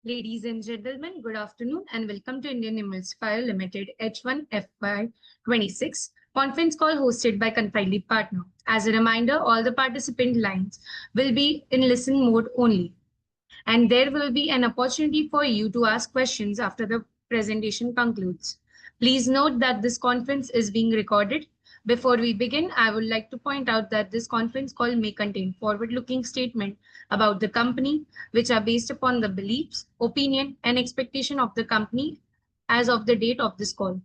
Ladies and gentlemen, good afternoon and welcome to Indian Emulsifier Limited H1FY26 conference call hosted by Confidely Partner. As a reminder, all the participant lines will be in listen mode only, and there will be an opportunity for you to ask questions after the presentation concludes. Please note that this conference is being recorded. Before we begin, I would like to point out that this conference call may contain forward-looking statements about the company, which are based upon the beliefs, opinion, and expectation of the company as of the date of this call.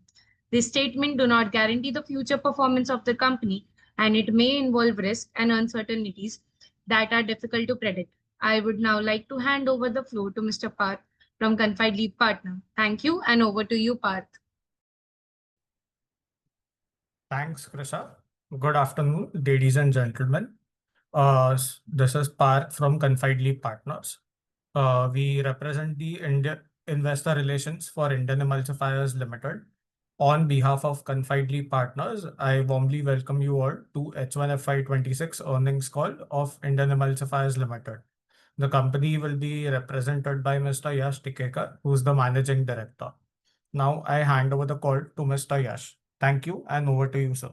These statements do not guarantee the future performance of the company, and it may involve risks and uncertainties that are difficult to predict. I would now like to hand over the floor to Mr. Parth from Confidely Partner. Thank you, and over to you, Parth. Thanks, Krisha. Good afternoon, ladies and gentlemen. This is Parth from Confidely Partners. We represent the Investor Relations for Indian Emulsifiers Limited. On behalf of Confidely Partners, I warmly welcome you all to H1FY26 earnings call of Indian Emulsifiers Limited. The company will be represented by Mr. Yash Tikekar, who is the Managing Director. Now I hand over the call to Mr. Yash. Thank you, and over to you, sir.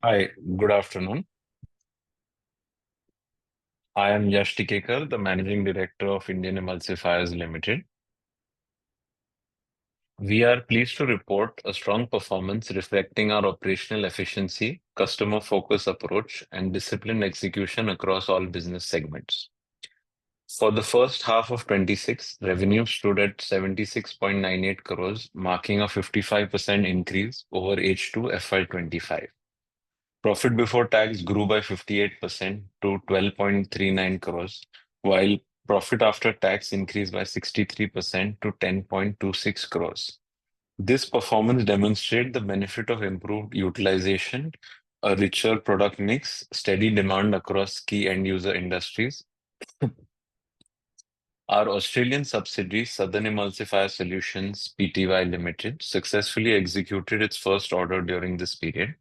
Hi, good afternoon. I am Yash Tikekar, the Managing Director of Indian Emulsifiers Limited. We are pleased to report a strong performance reflecting our operational efficiency, customer focus approach, and disciplined execution across all business segments. For the first half of 26, revenue stood at 76.98 crores, marking a 55% increase over H2 FY25. Profit before tax grew by 58% to 12.39 crores, while profit after tax increased by 63% to 10.26 crores. This performance demonstrates the benefit of improved utilization, a richer product mix, steady demand across key end user industries. Our Australian subsidiary, Southern Emulsifier Solutions Pty Limited, successfully executed its first order during this period,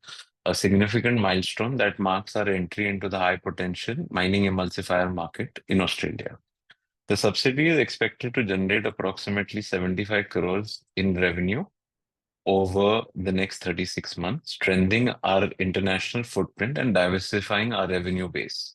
a significant milestone that marks our entry into the high potential mining emulsifier market in Australia. The subsidiary is expected to generate approximately 75 crores in revenue over the next 36 months, strengthening our international footprint and diversifying our revenue base.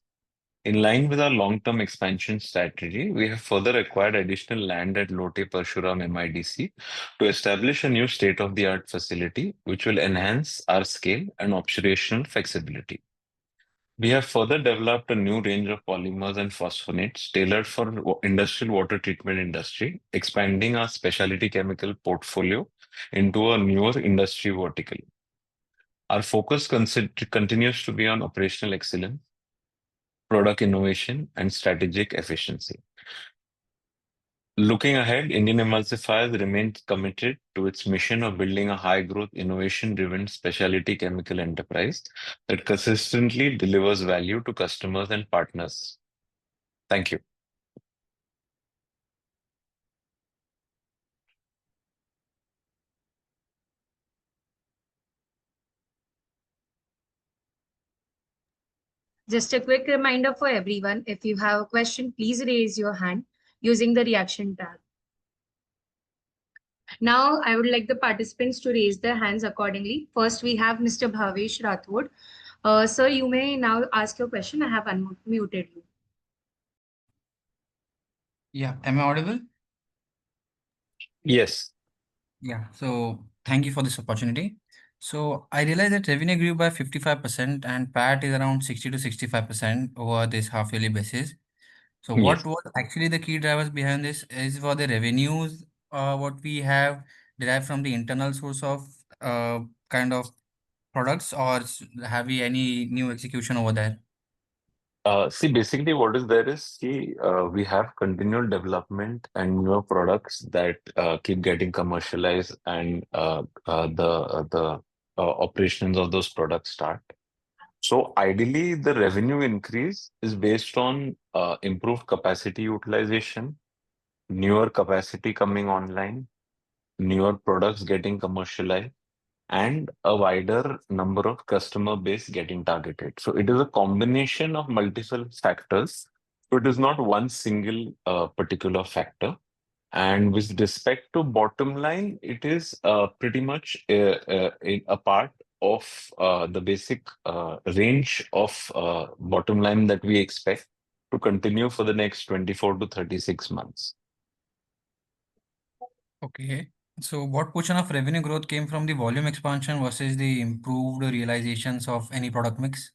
In line with our long-term expansion strategy, we have further acquired additional land at Lote Parshuram MIDC to establish a new state-of-the-art facility, which will enhance our scale and operational flexibility. We have further developed a new range of polymers and phosphonates tailored for industrial water treatment industry, expanding our specialty chemical portfolio into a newer industry vertical. Our focus continues to be on operational excellence, product innovation, and strategic efficiency. Looking ahead, Indian Emulsifiers remains committed to its mission of building a high-growth, innovation-driven specialty chemical enterprise that consistently delivers value to customers and partners. Thank you. Just a quick reminder for everyone, if you have a question, please raise your hand using the reaction tab. Now, I would like the participants to raise their hands accordingly. First, we have Mr. Bhavesh Rathod. Sir, you may now ask your question. I have unmuted you. Yeah, am I audible? Yes. Yeah, so thank you for this opportunity. So I realize that revenue grew by 55% and PAT is around 60 to 65% over this half yearly basis. So what Yes. was actually the key drivers behind this is for the revenues, what we have derived from the internal source of kind of products, or have we any new execution over there? Basically what is there is we have continual development and newer products that keep getting commercialized, and the operations of those products start. So ideally, the revenue increase is based on improved capacity utilization, newer capacity coming online, newer products getting commercialized, and a wider number of customer base getting targeted. So it is a combination of multiple factors. So it is not one single particular factor. And with respect to bottom line, it is pretty much a part of the basic range of bottom line that we expect to continue for the next 24 to 36 months. Okay. So what portion of revenue growth came from the volume expansion versus the improved realizations of any product mix?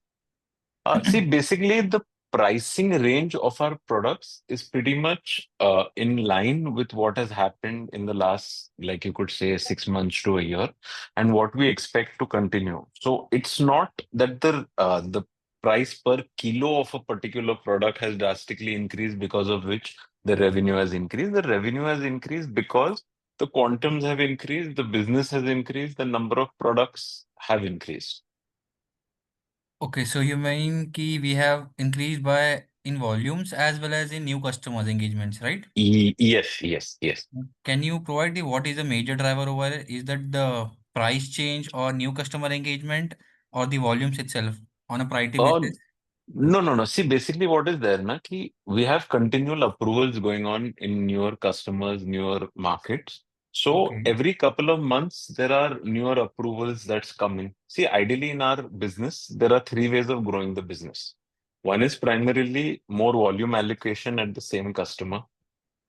See, basically, the pricing range of our products is pretty much in line with what has happened in the last, like you could say, 6 months to a year, and what we expect to continue. So it's not that the price per kilo of a particular product has drastically increased because of which the revenue has increased. The revenue has increased because the quantums have increased, the business has increased, the number of products have increased. Okay, so you mean ki we have increased by in volumes as well as in new customers engagements, right? Yes, yes, yes. Can you provide the what is the major driver over it? Is that the price change or new customer engagement or the volumes itself on a priority Uh, basis? no. See, basically, what is there, na, ki we have continual approvals going on in newer customers, newer markets. So Okay. every couple of months, there are newer approvals that's coming. See, ideally in our business, there are three ways of growing the business. One is primarily more volume allocation at the same customer,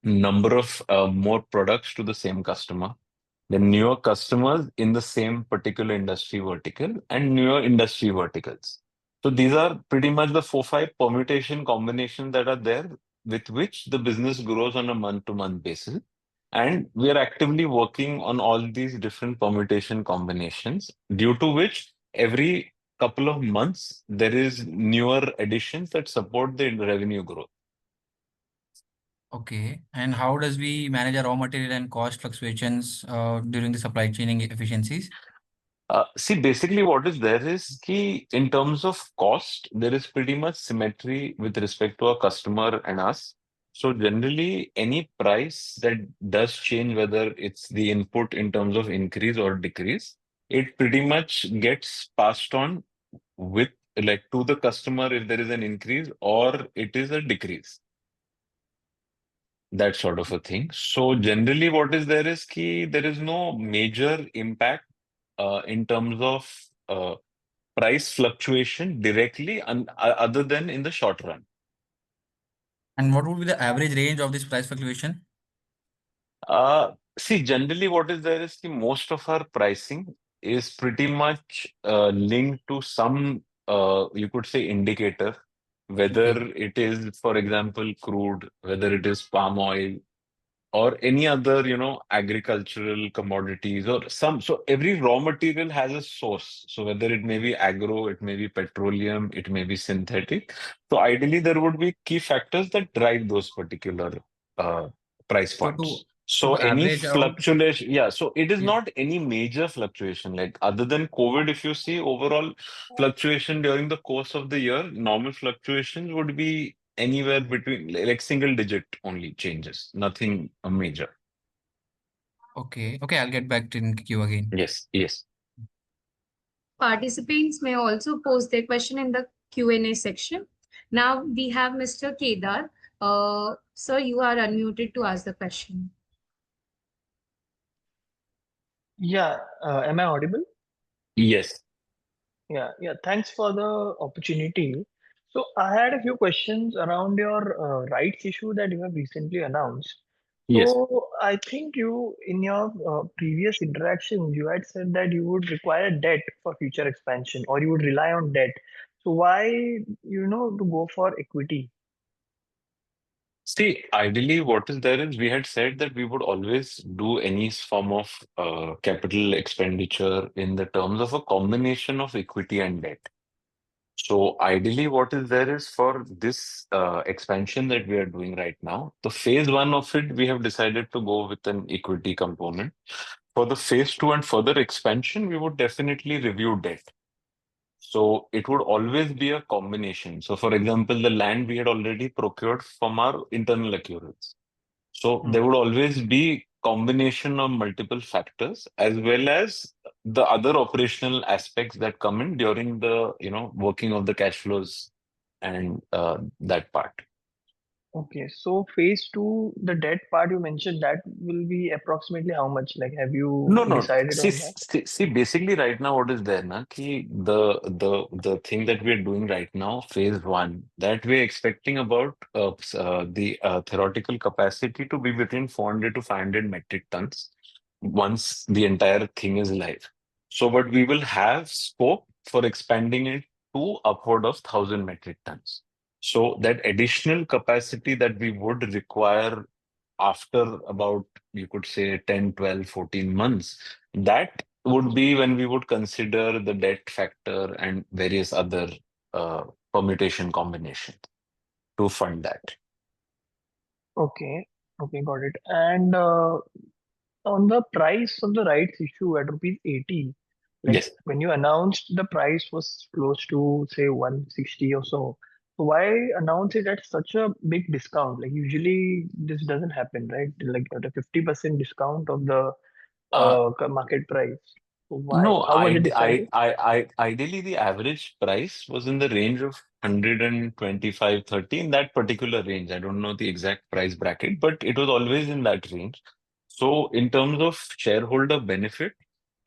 number of more products to the same customer, then newer customers in the same particular industry vertical, and newer industry verticals. So these are pretty much the 4, 5 permutation combinations that are there with which the business grows on a month-to-month basis. And we are actively working on all these different permutation combinations, due to which every couple of months there is newer additions that support the revenue growth. Okay. And how does we manage our raw material and cost fluctuations during the supply chain efficiencies? See, basically, what is there is key in terms of cost, there is pretty much symmetry with respect to a customer and us. So, generally, any price that does change, whether it's the input in terms of increase or decrease, it pretty much gets passed on with like to the customer if there is an increase or it is a decrease, that sort of a thing. So, generally, what is there is key, there is no major impact in terms of price fluctuation directly other than in the short run. And what would be the average range of this price fluctuation? See, generally, what is there is the most of our pricing is pretty much linked to some, you could say, indicator, Okay. whether it is, for example, crude, whether it is palm oil, or any other, agricultural commodities or some. So every raw material has a source. So whether it may be agro, it may be petroleum, it may be synthetic. So ideally, there would be key factors that drive those particular uh, price So points. to So any average out, fluctuation, yeah. So it is yeah. not any major fluctuation. Like other than COVID, if you see overall fluctuation during the course of the year, normal fluctuations would be anywhere between like single digit only changes, nothing major. Okay. Okay, I'll get back to you again. Yes, yes. Participants may also post their question in the Q&A section. Now we have Mr. Kedar. Sir, you are unmuted to ask the question. Yeah, am I audible? Yes. Yeah. Thanks for the opportunity. So I had a few questions around your rights issue that you have recently announced. Yes. So I think you, in your previous interactions, you had said that you would require debt for future expansion, or you would rely on debt. So why, to go for equity? See, ideally, what is there is we had said that we would always do any form of capital expenditure in the terms of a combination of equity and debt. So ideally, what is there is for this expansion that we are doing right now, the phase one of it, we have decided to go with an equity component. For the phase two and further expansion, we would definitely review debt. So it would always be a combination. So, for example, the land we had already procured from our internal accruals. So Hmm. there would always be combination of multiple factors as well as the other operational aspects that come in during the, working of the cash flows and that part. Okay, so phase two, the debt part you mentioned, that will be approximately how much? Like, have you No, no. decided See, on that? see, basically, right now, what is there, na, ki the thing that we're doing right now, phase one, that we're expecting about the theoretical capacity to be between 400 to 500 metric tons once the entire thing is live. So, but we will have scope for expanding it to upward of 1,000 metric tons. So that additional capacity that we would require after about, you could say, 10, 12, 14 months, that would be when we would consider the debt factor and various other uh, permutation combinations to fund that. Okay, okay, got it. And on the price of the rights issue at rupees 80, like Yes. when you announced the price was close to say 160 or so. So why announce it at such a big discount? Like usually this doesn't happen, right? Like at a 50% discount of the Uh, market price. So why? no, How was it decided? ideally the average price was in the range of 125, 30 in that particular range. I don't know the exact price bracket, but it was always in that range. So in terms of shareholder benefit,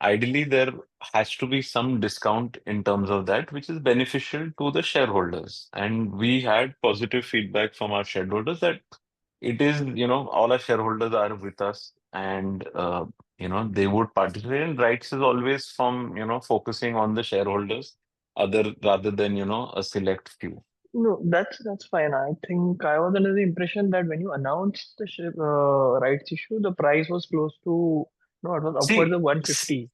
ideally, there has to be some discount in terms of that, which is beneficial to the shareholders. And we had positive feedback from our shareholders that it is, all our shareholders are with us and, they would participate. And rights is always from, focusing on the shareholders other rather than, a select few. No, that's fine. I think I was under the impression that when you announced the rights issue, the price was close to, no, it was upwards See, of 150.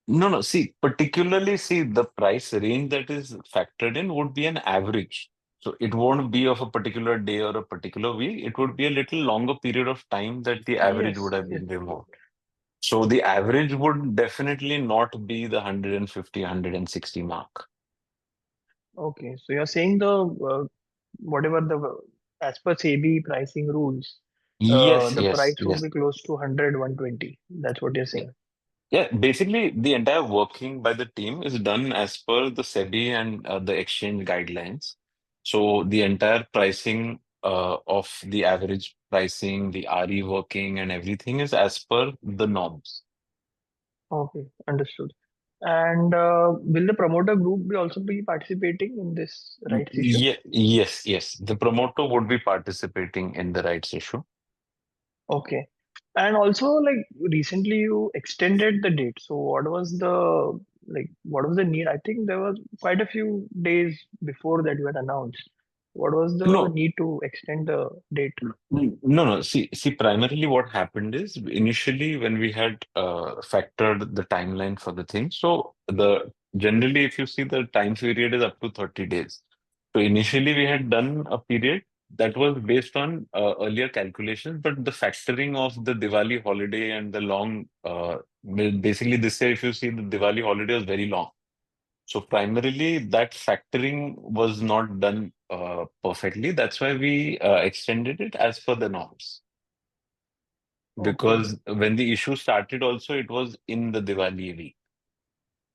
no, no. See, particularly, see, the price range that is factored in would be an average. So it won't be of a particular day or a particular week. It would be a little longer period of time that the average would Yes, have yes. been removed. So the average would definitely not be the 150, 160 mark. Okay, so you're saying the whatever the as per SEBI pricing rules, Yes, the yes, price would yes. be close to 100, 120. That's what you're saying. Yeah, basically, the entire working by the team is done as per the SEBI and the exchange guidelines. So the entire pricing of the average pricing, the RE working, and everything is as per the norms. Okay, understood. And will the promoter group be also be participating in this rights issue? Yeah, yes, yes. The promoter would be participating in the rights issue. Okay. And also, like recently you extended the date. So what was the need? I think there was quite a few days before that you had announced. What was the No, need to extend the date? No, no. See, primarily what happened is initially when we had factored the timeline for the thing, so the generally if you see the time period is up to 30 days. So initially we had done a period that was based on earlier calculations, but the factoring of the Diwali holiday and the long, basically this year if you see the Diwali holiday was very long. So primarily that factoring was not done perfectly. That's why we extended it as per the norms. Okay. Because when the issue started also, it was in the Diwali week.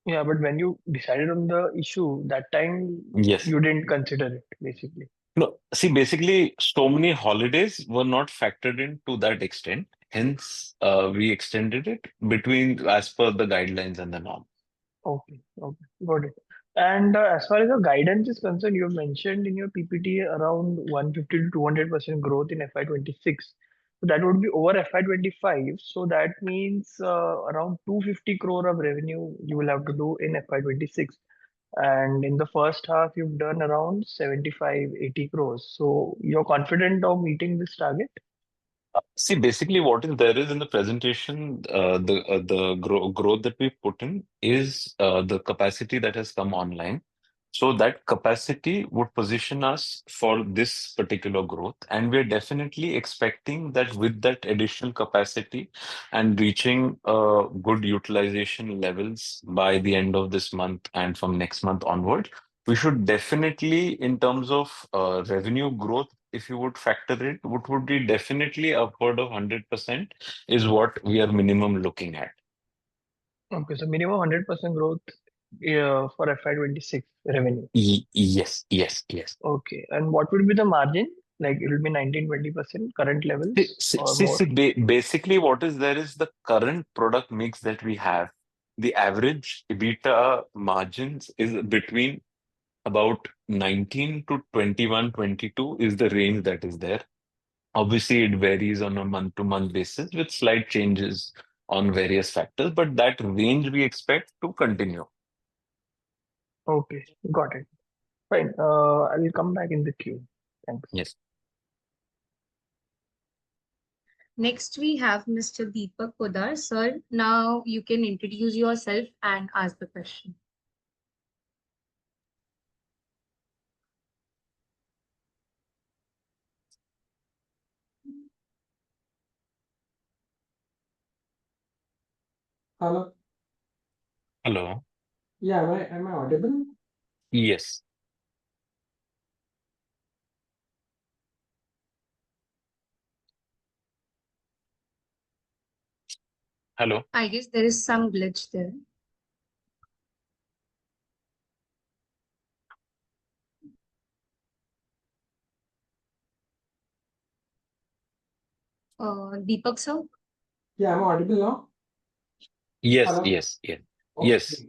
Yeah, but when you decided on the issue, that time Yes. you didn't consider it, basically. No, see, basically, so many holidays were not factored in to that extent. Hence, we extended it between as per the guidelines and the norm. Okay, okay, got it. And as far as the guidance is concerned, you have mentioned in your PPT around 150 to 200% growth in FY26. So that would be over FY25. So that means around 250 crore of revenue you will have to do in FY26. And in the first half, you've done around 75, 80 crores. So you're confident of meeting this target? See, basically, what is there is in the presentation, the growth that we put in is the capacity that has come online. So that capacity would position us for this particular growth, and we're definitely expecting that with that additional capacity and reaching good utilization levels by the end of this month and from next month onward, we should definitely, in terms of revenue growth, if you would factor it, would be definitely upward of 100% is what we are minimum looking at. Okay, so minimum 100% growth for FY26 revenue. Yes. Okay, and what would be the margin? Like it will be 19-20% current levels or more? Basically, what is there is the current product mix that we have. The average EBITDA margins is between about 19 to 21, 22 is the range that is there. Obviously, it varies on a month-to-month basis with slight changes on various factors, but that range we expect to continue. Okay, got it. Fine. I will come back in the queue. Thanks. Yes. Next, we have Mr. Deepak Podar. Sir, now you can introduce yourself and ask the question. Hello. Hello. Yeah, am I audible? Yes. Hello. I guess there is some glitch there. Deepak sir? Yeah, am I audible now? Yes. Hello. Yes. Okay. Yes.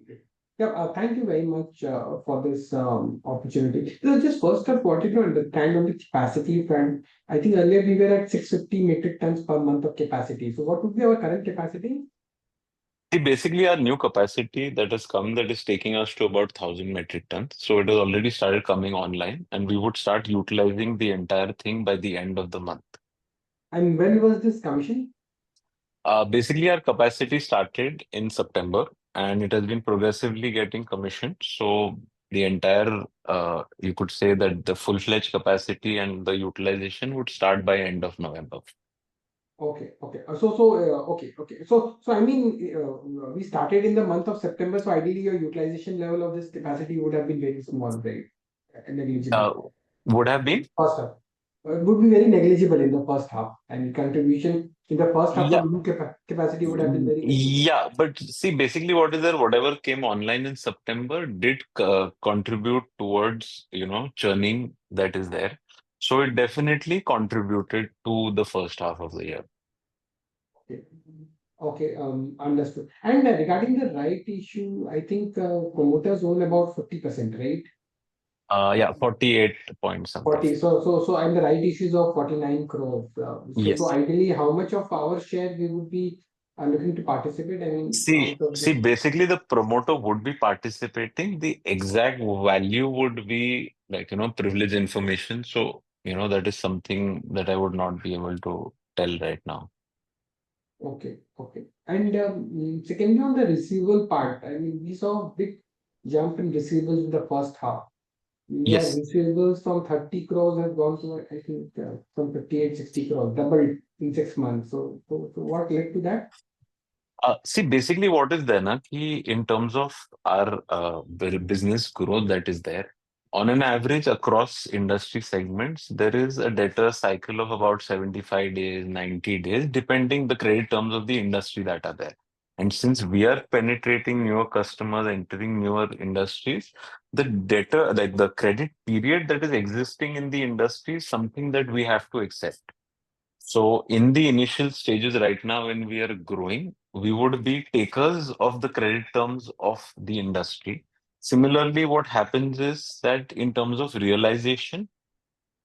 Yeah, thank you very much for this opportunity. So just first up, wanted to understand on the capacity front. I think earlier we were at 650 metric tons per month of capacity. So what would be our current capacity? See, basically, our new capacity that has come that is taking us to about 1,000 metric tons. So it has already started coming online, and we would start utilizing the entire thing by the end of the month. And when was this commission? Basically, our capacity started in September, and it has been progressively getting commissioned. So the entire, you could say that the full-fledged capacity and the utilization would start by end of November. Okay. Okay. So I mean, we started in the month of September. So ideally, your utilization level of this capacity would have been very small, right? Negligible. Would have been? First half. It would be very negligible in the first half, and contribution in the first half Yeah. of new capacity would have been very negligible. Yeah, but see, basically, what is there? Whatever came online in September did contribute towards, churning that is there. So it definitely contributed to the first half of the year. Okay. Okay, understood. And regarding the right issue, I think promoters own about 50%, right? Yeah, 48 point something. 40. So and the right issues of 49 crores. Yes. So ideally, how much of our share we would be looking to participate? I mean, See, out of see, this. basically the promoter would be participating. The exact value would be like, privileged information. So, that is something that I would not be able to tell right now. Okay. And secondly, on the receivable part, I mean, we saw a big jump in receivables in the first half. Your Yes. receivables from 30 crores have gone to, I think, from 58, 60 crores, doubled in 6 months. So what led to that? See, basically what is there, na, ki in terms of our business growth that is there, on an average across industry segments, there is a debtor cycle of about 75 days, 90 days, depending the credit terms of the industry that are there. And since we are penetrating newer customers, entering newer industries, the debtor, like the credit period that is existing in the industry is something that we have to accept. So in the initial stages right now, when we are growing, we would be takers of the credit terms of the industry. Similarly, what happens is that in terms of realization,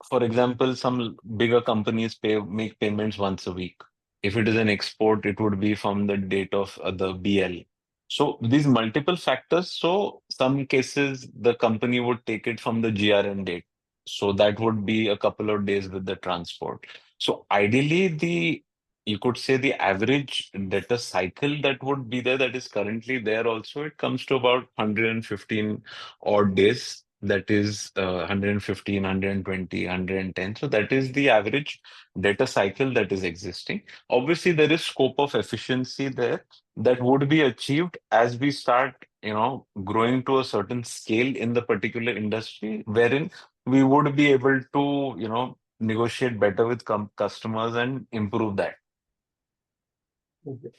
for example, some bigger companies make payments once a week. If it is an export, it would be from the date of the BL. So these multiple factors. So some cases the company would take it from the GRN date. So that would be a couple of days with the transport. So ideally, you could say the average data cycle that would be there, that is currently there also, it comes to about 115 odd days. That is 115, 120, 110. So that is the average data cycle that is existing. Obviously, there is scope of efficiency there that would be achieved as we start, growing to a certain scale in the particular industry, wherein we would be able to, negotiate better with customers and improve that. Okay.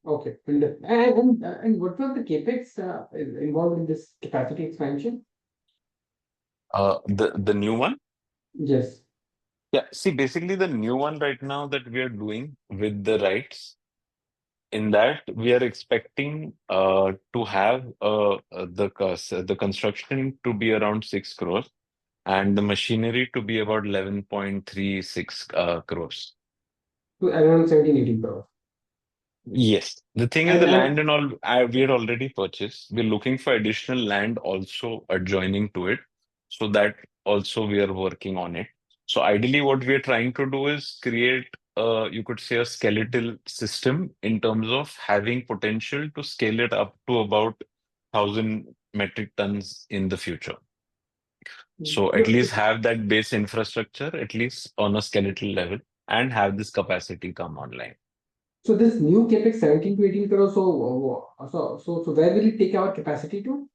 Okay. And what was the capex involved in this capacity expansion? The new one? Yes. Yeah, see, basically the new one right now that we are doing with the rights, in that we are expecting to have the construction to be around 6 crores and the machinery to be about 11.36 crores. To around 17, 18 crores. Yes, the thing is the And land and all we had already purchased. We're looking for additional land also adjoining to it, so that also we are working on it. So ideally, what we are trying to do is create, you could say, a skeletal system in terms of having potential to scale it up to about 1,000 metric tons in the future. So at least have that base infrastructure, at least on a skeletal level, and have this capacity come online. so this new capex 17 to 18 crores. So where will it take our capacity to?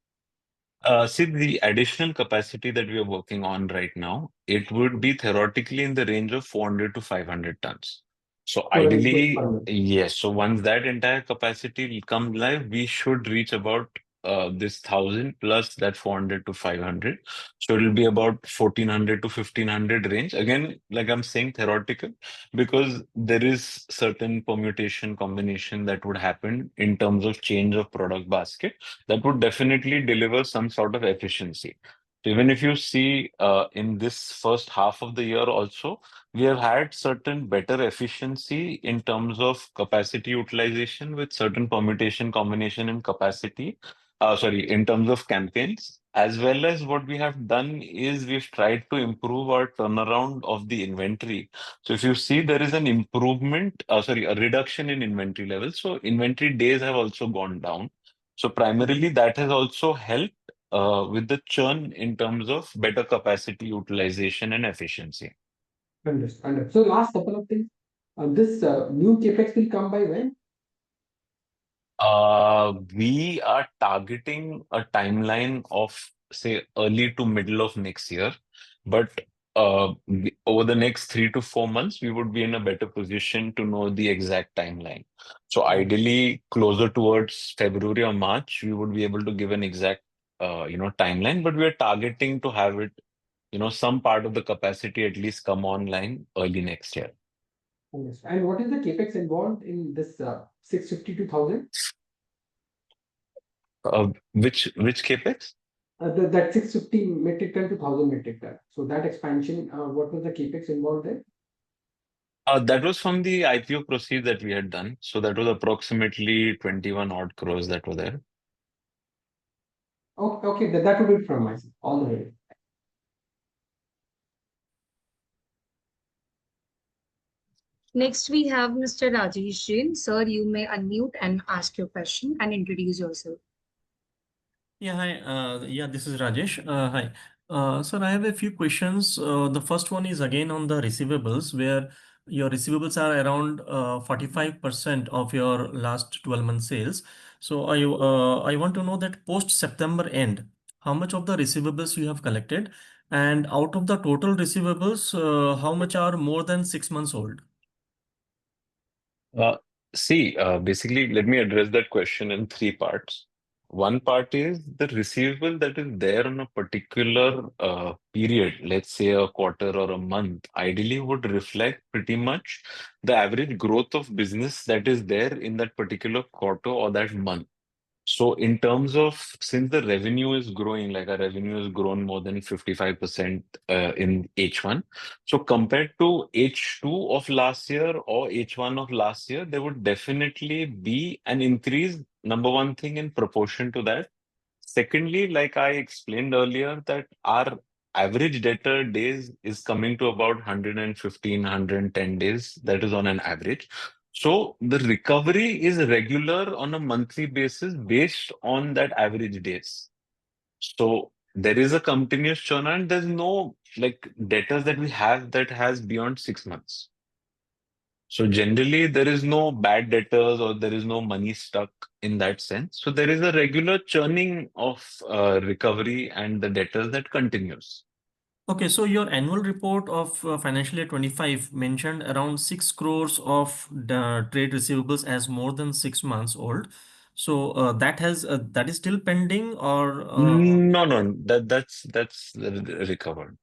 See, the additional capacity that we are working on right now, it would be theoretically in the range of 400 to 500 tons. So So that is good ideally, for me. yes. So once that entire capacity will come live, we should reach about this 1,000 plus that 400 to 500. So it will be about 1,400 to 1,500 range. Again, like I'm saying, theoretical, because there is certain permutation combination that would happen in terms of change of product basket that would definitely deliver some sort of efficiency. So even if you see in this first half of the year also, we have had certain better efficiency in terms of capacity utilization with certain permutation combination and capacity. Sorry, in terms of campaigns, as well as what we have done is we've tried to improve our turnaround of the inventory. So if you see, there is an improvement, sorry, a reduction in inventory levels. So inventory days have also gone down. So primarily that has also helped with the churn in terms of better capacity utilization and efficiency. Understood. So last couple of things. This new capex will come by when? We are targeting a timeline of, say, early to middle of next year, but over the next 3 to 4 months, we would be in a better position to know the exact timeline. So ideally, closer towards February or March, we would be able to give an exact, timeline, but we are targeting to have it, some part of the capacity at least come online early next year. Understood. And what is the capex involved in this 650 to 1,000? Which capex? That 650 metric ton to 1,000 metric ton. So that expansion, what was the capex involved there? That was from the IPO proceeds that we had done. So that was approximately 21 odd crores that were there. Okay, that would be from my side. All the way. Next, we have Mr. Rajesh Jain. Sir, you may unmute and ask your question and introduce yourself. Yeah, hi. Yeah, this is Rajesh. Hi. Sir, I have a few questions. The first one is again on the receivables, where your receivables are around 45% of your last 12 month sales. So I want to know that post September end, how much of the receivables you have collected, and out of the total receivables, how much are more than 6 months old? Uh, Basically, let me address that question in three parts. One part is the receivable that is there on a particular period, let's say a quarter or a month, ideally would reflect pretty much the average growth of business that is there in that particular quarter or that month. So in terms of, since the revenue is growing, like our revenue has grown more than 55% in H1. So compared to H2 of last year or H1 of last year, there would definitely be an increase, number one thing, in proportion to that. Secondly, like I explained earlier, that our average debtor days is coming to about 115, 110 days. That is on an average. So the recovery is regular on a monthly basis based on that average days. So there is a continuous churn and there's no like debtors that we have that has beyond 6 months. So generally, there is no bad debtors or there is no money stuck in that sense. So there is a regular churning of recovery and the debtors that continues. Okay, so your annual report of financial year 25 mentioned around 6 crores of the trade receivables as more than 6 months old. So that is still pending or No, no, that's recovered.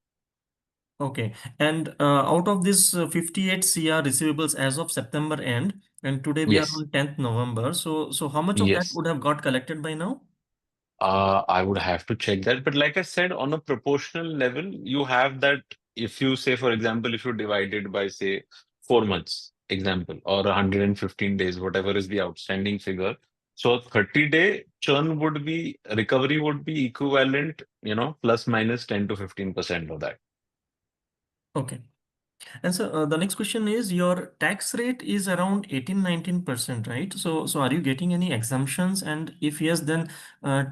okay. And out of this 58 CR receivables as of September end, and today we are Yes, on 10th November. So how much of that yes. would have got collected by now? I would have to check that. But like I said, on a proportional level, you have that if you say, for example, if you divide it by, say, 4 months, example, or 115 days, whatever is the outstanding figure. So 30-day churn would be, recovery would be equivalent, plus minus 10 to 15% of that. Okay. And so the next question is your tax rate is around 18-19%, right? So are you getting any exemptions? And if yes, then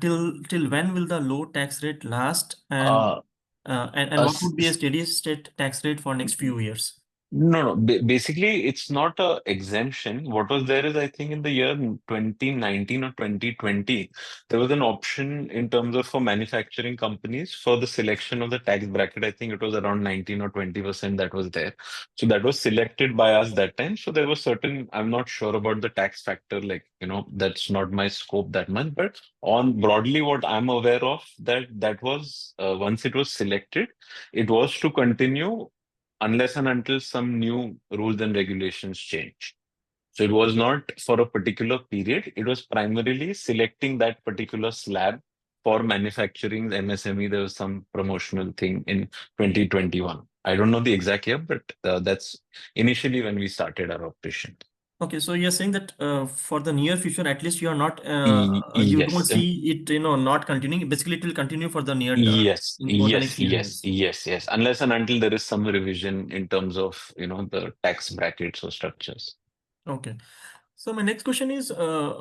till when will the low tax rate last? Uh, And a what would be a steady state tax rate for next few years? No, no. Basically, it's not a exemption. What was there is, I think, in the year 2019 or 2020, there was an option in terms of for manufacturing companies for the selection of the tax bracket. I think it was around 19 or 20% that was there. So that was selected by us that time. So there was certain, I'm not sure about the tax factor, like, that's not my scope that much. But on broadly, what I'm aware of, that was once it was selected, it was to continue unless and until some new rules and regulations change. So it was not for a particular period. It was primarily selecting that particular slab for manufacturing MSME. There was some promotional thing in 2021. I don't know the exact year, but that's initially when we started our operation. Okay, so you're saying that for the near future, at least you are not, you don't Yes. see it, not continuing. Basically, it will continue for the near, Yes, for the next yes, few yes, years. yes, yes. Unless and until there is some revision in terms of, the tax brackets or structures. Okay. So my next question is,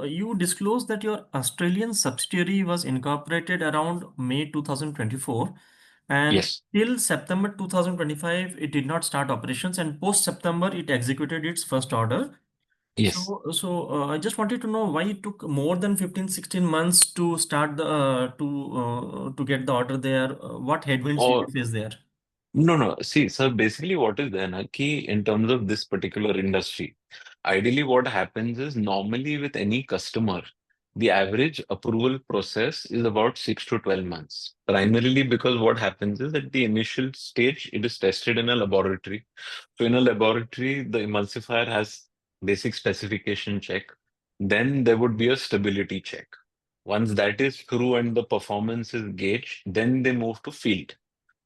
you disclosed that your Australian subsidiary was incorporated around May 2024, and Yes, till September 2025, it did not start operations, and post September, it executed its first order. yes. So I just wanted to know why it took more than 15-16 months to start to get the order there. What headwinds did you Or face there? no, no. See, so basically what is there, na, ki in terms of this particular industry, ideally what happens is normally with any customer, the average approval process is about 6 to 12 months. Primarily because what happens is at the initial stage, it is tested in a laboratory. So in a laboratory, the emulsifier has basic specification check. Then there would be a stability check. Once that is through and the performance is gauged, then they move to field.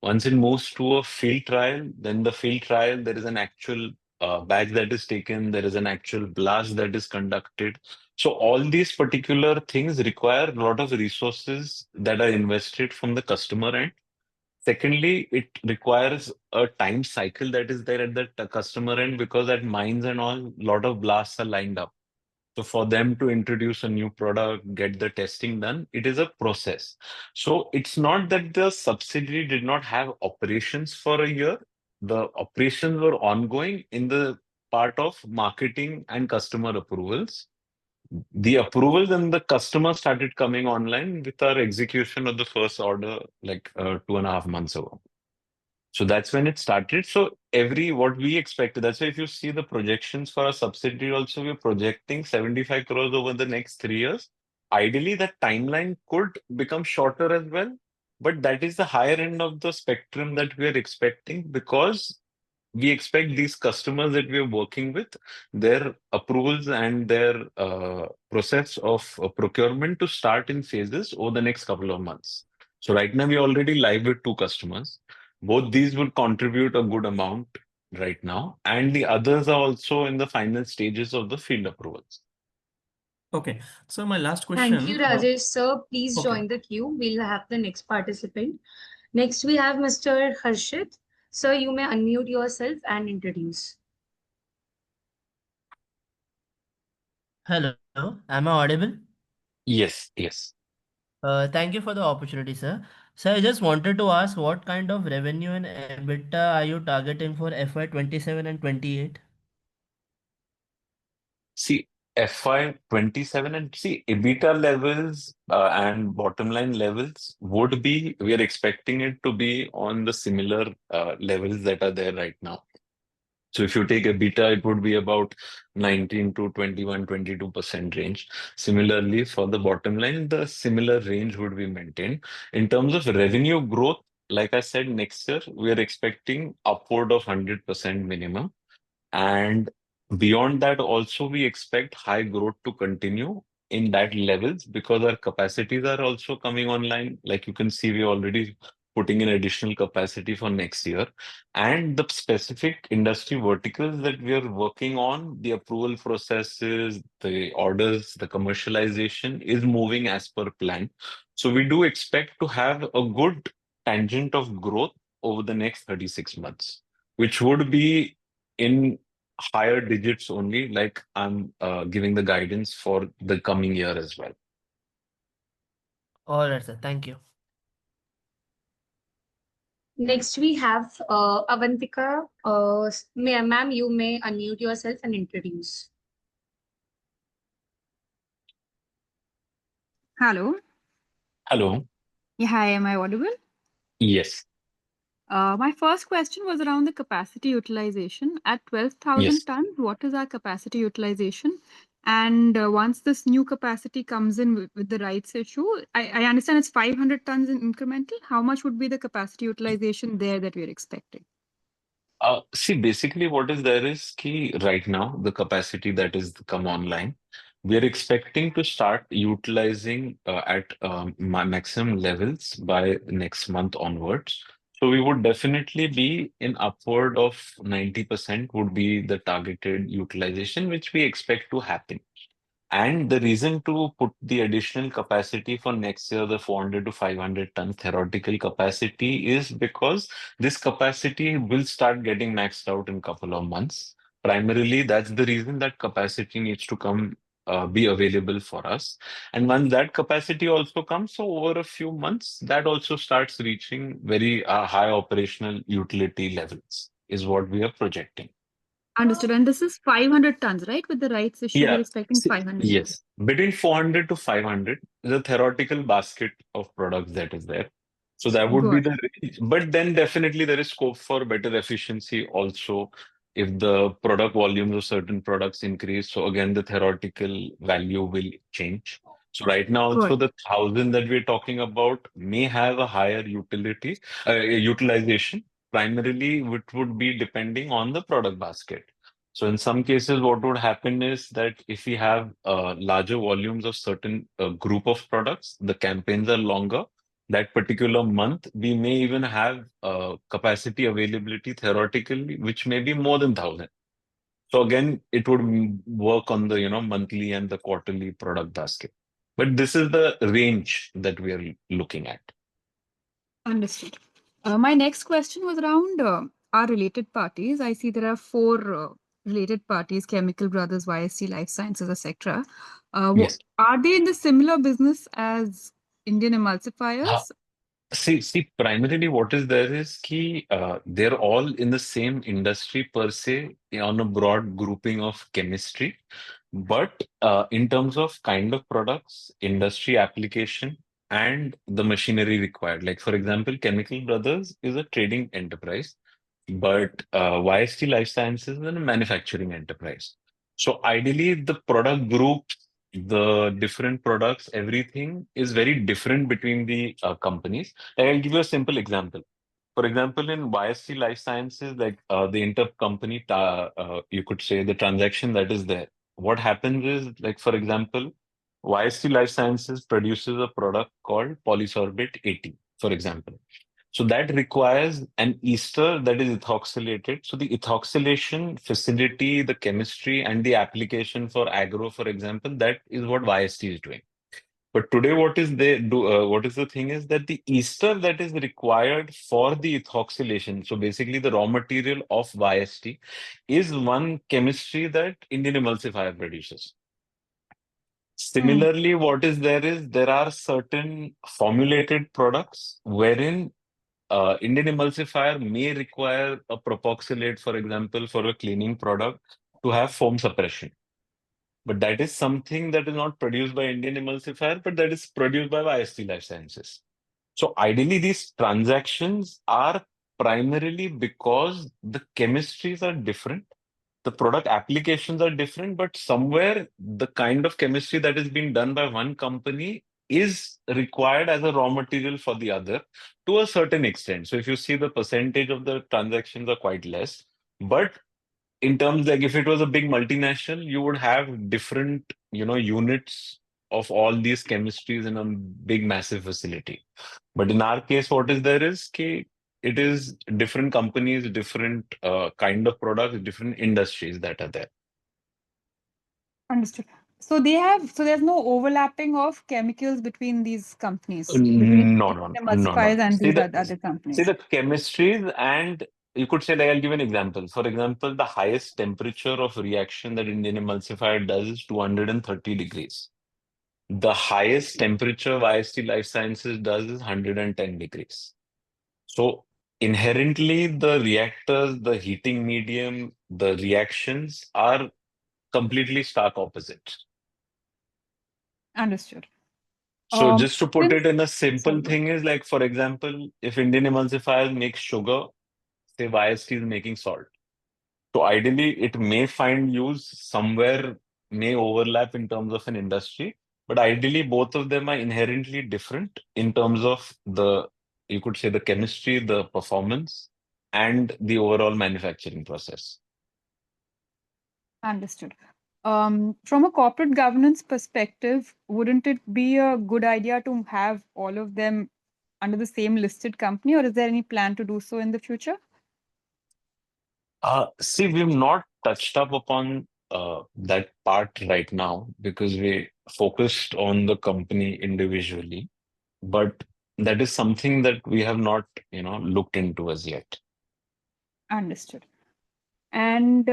Once it moves to a field trial, then the field trial, there is an actual batch that is taken, there is an actual blast that is conducted. So all these particular things require a lot of resources that are invested from the customer end. Secondly, it requires a time cycle that is there at the customer end because at mines and all, a lot of blasts are lined up. So for them to introduce a new product, get the testing done, it is a process. So it's not that the subsidiary did not have operations for a year. The operations were ongoing in the part of marketing and customer approvals. The approvals and the customer started coming online with our execution of the first order like 2.5 months ago. So that's when it started. So what we expected, that's why if you see the projections for our subsidiary also, we're projecting 75 crores over the next 3 years. Ideally, that timeline could become shorter as well, but that is the higher end of the spectrum that we are expecting because we expect these customers that we are working with, their approvals and their process of procurement to start in phases over the next couple of months. So right now we're already live with two customers. Both these will contribute a good amount right now, and the others are also in the final stages of the field approvals. Okay. So my last Thank you, question. Rajesh. Sir, please Okay. join the queue. We'll have the next participant. Next, we have Mr. Harshit. Sir, you may unmute yourself and introduce. Hello, am I audible? Yes, yes. Thank you for the opportunity, sir. Sir, I just wanted to ask what kind of revenue and EBITDA are you targeting for FY 27 and 28? See, FY27, and see, EBITDA levels and bottom line levels would be, we are expecting it to be on the similar levels that are there right now. So if you take EBITDA, it would be about 19 to 21, 22% range. Similarly, for the bottom line, the similar range would be maintained. In terms of revenue growth, like I said, next year, we are expecting upward of 100% minimum. And beyond that, also, we expect high growth to continue in that levels because our capacities are also coming online. Like you can see, we're already putting in additional capacity for next year. And the specific industry verticals that we are working on, the approval processes, the orders, the commercialization is moving as per plan. So we do expect to have a good tangent of growth over the next 36 months, which would be in higher digits only, like I'm giving the guidance for the coming year as well. All right, sir. Thank you. Next, we have Avantika. Ma'am, you may unmute yourself and introduce. Hello. Hello. Yeah, hi, am I audible? Yes. My first question was around the capacity utilization. At 12,000 Yes. tons, what is our capacity utilization? And once this new capacity comes in with the rights issue, I understand it's 500 tons in incremental. How much would be the capacity utilization there that we're expecting? See, basically, what is there is key right now, the capacity that is come online. We are expecting to start utilizing at maximum levels by next month onwards. So we would definitely be in upward of 90% would be the targeted utilization, which we expect to happen. And the reason to put the additional capacity for next year, the 400 to 500 ton theoretical capacity, is because this capacity will start getting maxed out in a couple of months. Primarily, that's the reason that capacity needs to come, be available for us. And once that capacity also comes, so over a few months, that also starts reaching very high operational utility levels, is what we are projecting. Understood. And this is 500 tons, right? With the rights issue, we're Yeah. expecting 500 tons. Yes. Between 400 to 500 is a theoretical basket of products that is there. So that would be Got it. the range. But then definitely there is scope for better efficiency also if the product volumes of certain products increase. So again, the theoretical value will change. So right now Got also it. the 1,000 that we're talking about may have a higher utilization. Primarily, which would be depending on the product basket. So in some cases, what would happen is that if we have larger volumes of certain group of products, the campaigns are longer. That particular month, we may even have capacity availability theoretically, which may be more than 1,000. So again, it would work on the monthly and the quarterly product basket. But this is the range that we are looking at. Understood. My next question was around our related parties. I see there are four related parties: Chemical Brothers, YST Life Sciences, etc. Yes. Are they in the similar business as Indian Emulsifiers? See, primarily what is there is key, they're all in the same industry per se on a broad grouping of chemistry. But in terms of kind of products, industry application, and the machinery required, like for example, Chemical Brothers is a trading enterprise, but YST Life Sciences is a manufacturing enterprise. So ideally, the product group, the different products, everything is very different between the companies. Like, I'll give you a simple example. For example, in YST Life Sciences, like the intercompany, you could say the transaction that is there. What happens is, like for example, YST Life Sciences produces a product called polysorbate 80, for example. So that requires an ester that is ethoxylated. So the ethoxylation facility, the chemistry, and the application for agro, for example, that is what YST is doing. But today, what is they do? What is the thing is that the ester that is required for the ethoxylation, so basically the raw material of YST, is one chemistry that Indian Emulsifier produces. Similarly, what is there are certain formulated products wherein Indian emulsifier may require a propoxylate, for example, for a cleaning product to have foam suppression. But that is something that is not produced by Indian Emulsifier, but that is produced by YST Life Sciences. So ideally, these transactions are primarily because the chemistries are different, the product applications are different, but somewhere the kind of chemistry that is being done by one company is required as a raw material for the other to a certain extent. So if you see, the percentage of the transactions are quite less, but in terms, like if it was a big multinational, you would have different, units of all these chemistries in a big massive facility. But in our case, what is there is it is different companies, different kind of products, different industries that are there. Understood. So there's no overlapping of chemicals between these companies, between No, Indian no, no, no. emulsifiers and See these the other see companies. the chemistries, and you could say, like, I'll give an example. For example, the highest temperature of reaction that Indian emulsifier does is 230 degrees. The highest temperature YST Life Sciences does is 110 degrees. So inherently, the reactors, the heating medium, the reactions are completely stark opposite. Understood. So just to put it in a Sorry, simple go ahead. thing is, like, for example, if Indian emulsifiers make sugar, say YST is making salt. So ideally, it may find use somewhere, may overlap in terms of an industry, but ideally, both of them are inherently different in terms of you could say, the chemistry, the performance, and the overall manufacturing process. Understood. From a corporate governance perspective, wouldn't it be a good idea to have all of them under the same listed company, or is there any plan to do so in the future? See, we've not touched up upon that part right now because we focused on the company individually, but that is something that we have not, looked into as yet. Understood. And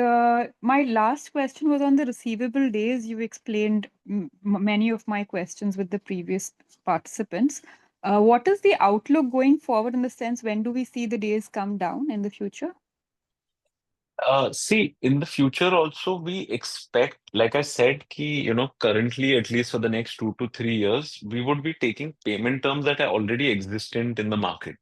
my last question was on the receivable days. You explained many of my questions with the previous participants. What is the outlook going forward, in the sense, when do we see the days come down in the future? See, in the future also, we expect, like I said, currently, at least for the next 2 to 3 years, we would be taking payment terms that are already existent in the market.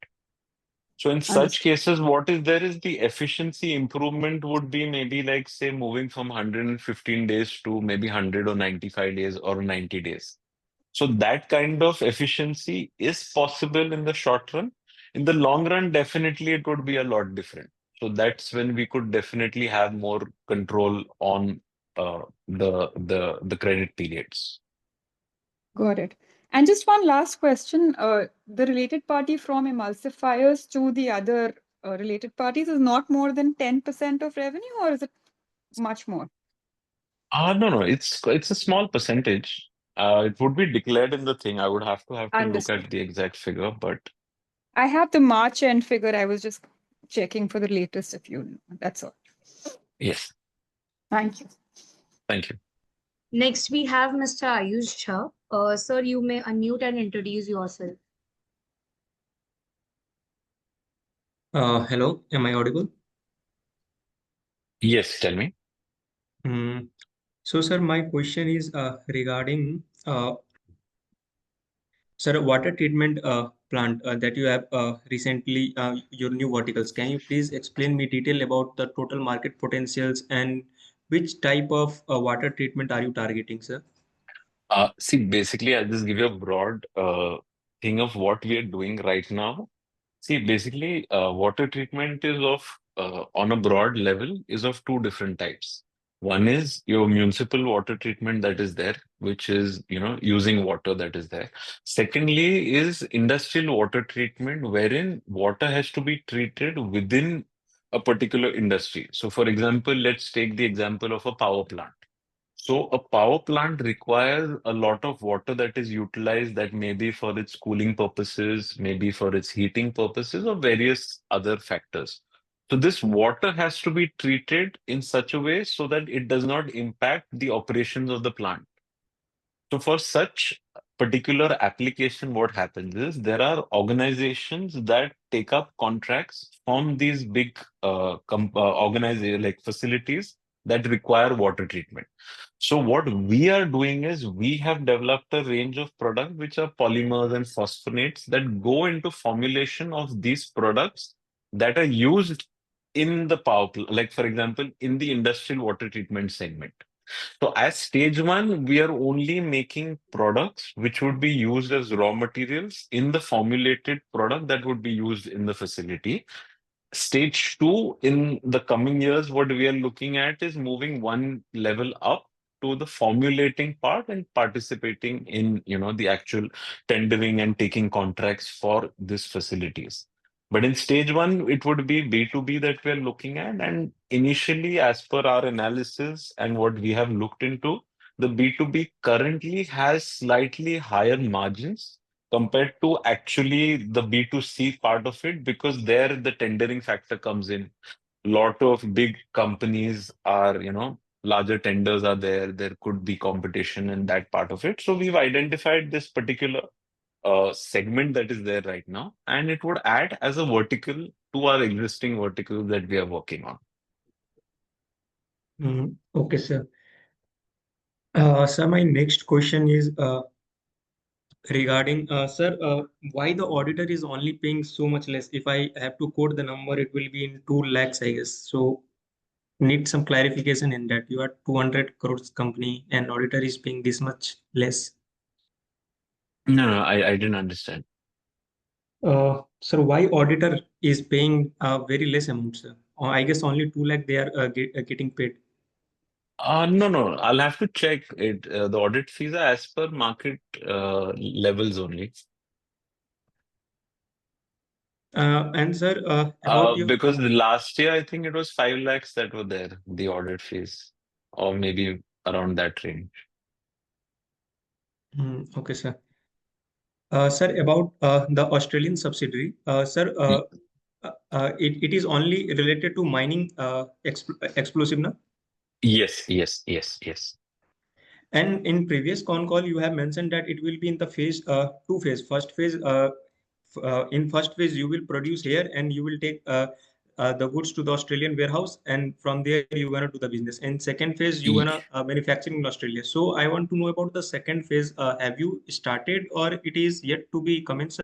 So in such cases, what is there is the efficiency improvement would be maybe, like, say, moving from 115 days to maybe 100 or 95 days or 90 days. So that kind of efficiency is possible in the short run. In the long run, definitely it would be a lot different. So that's when we could definitely have more control on the credit periods. Got it. And just one last question. The related party from emulsifiers to the other related parties is not more than 10% of revenue, or is it much more? No, it's a small percentage. It would be declared in the thing. I would have to look Understood. at the exact figure, but I have the March end figure. I was just checking for the latest, if you know. That's all. yes, Thank you. thank you. Next, we have Mr. Ayush Jha. Sir, you may unmute and introduce yourself. Hello, am I audible? Yes, tell me. So, sir, my question is regarding sir, water treatment plant that you have recently your new verticals. Can you please explain me detail about the total market potentials and which type of water treatment are you targeting, sir? See, basically, I'll just give you a broad thing of what we are doing right now. See, basically, water treatment is on a broad level, is of two different types. One is your municipal water treatment that is there, which is, using water that is there. Secondly is industrial water treatment, wherein water has to be treated within a particular industry. So, for example, let's take the example of a power plant. So a power plant requires a lot of water that is utilized, that may be for its cooling purposes, maybe for its heating purposes, or various other factors. So this water has to be treated in such a way so that it does not impact the operations of the plant. So for such particular application, what happens is there are organizations that take up contracts from these big organizations, like facilities, that require water treatment. So what we are doing is we have developed a range of products which are polymers and phosphonates that go into formulation of these products that are used in the like for example, in the industrial water treatment segment. So as stage one, we are only making products which would be used as raw materials in the formulated product that would be used in the facility. Stage two, in the coming years, what we are looking at is moving one level up to the formulating part and participating in, the actual tendering and taking contracts for these facilities. But in stage one, it would be B2B that we're looking at. And initially, as per our analysis and what we have looked into, the B2B currently has slightly higher margins compared to actually the B2C part of it, because there the tendering factor comes in. Lot of big companies are, larger tenders are there. There could be competition in that part of it. So we've identified this particular segment that is there right now, and it would add as a vertical to our existing verticals that we are working on. Okay, sir. Sir, my next question is regarding, sir, why the auditor is only paying so much less? If I have to quote the number, it will be in 2 lakhs, I guess. So need some clarification in that. You are 200 crores company and auditor is paying this much less. No, I didn't understand. Sir, why auditor is paying a very less amount, sir? I guess only 2 lakh they are getting paid. No. I'll have to check it. The audit fees are as per market levels only. And sir, about your Because the last year, I think it was 5 lakhs that were there, the audit fees, or maybe around that range. Okay, sir. Sir, about the Australian subsidiary, sir, it is only related to mining explosive, na? Yes. And in previous con call, you have mentioned that it will be in the phase two phase. First phase, in first phase, you will produce here and you will take the goods to the Australian warehouse, and from there you're gonna do the business. And second phase, you're gonna manufacturing in Australia. So I want to know about the second phase. Have you started or it is yet to be commenced?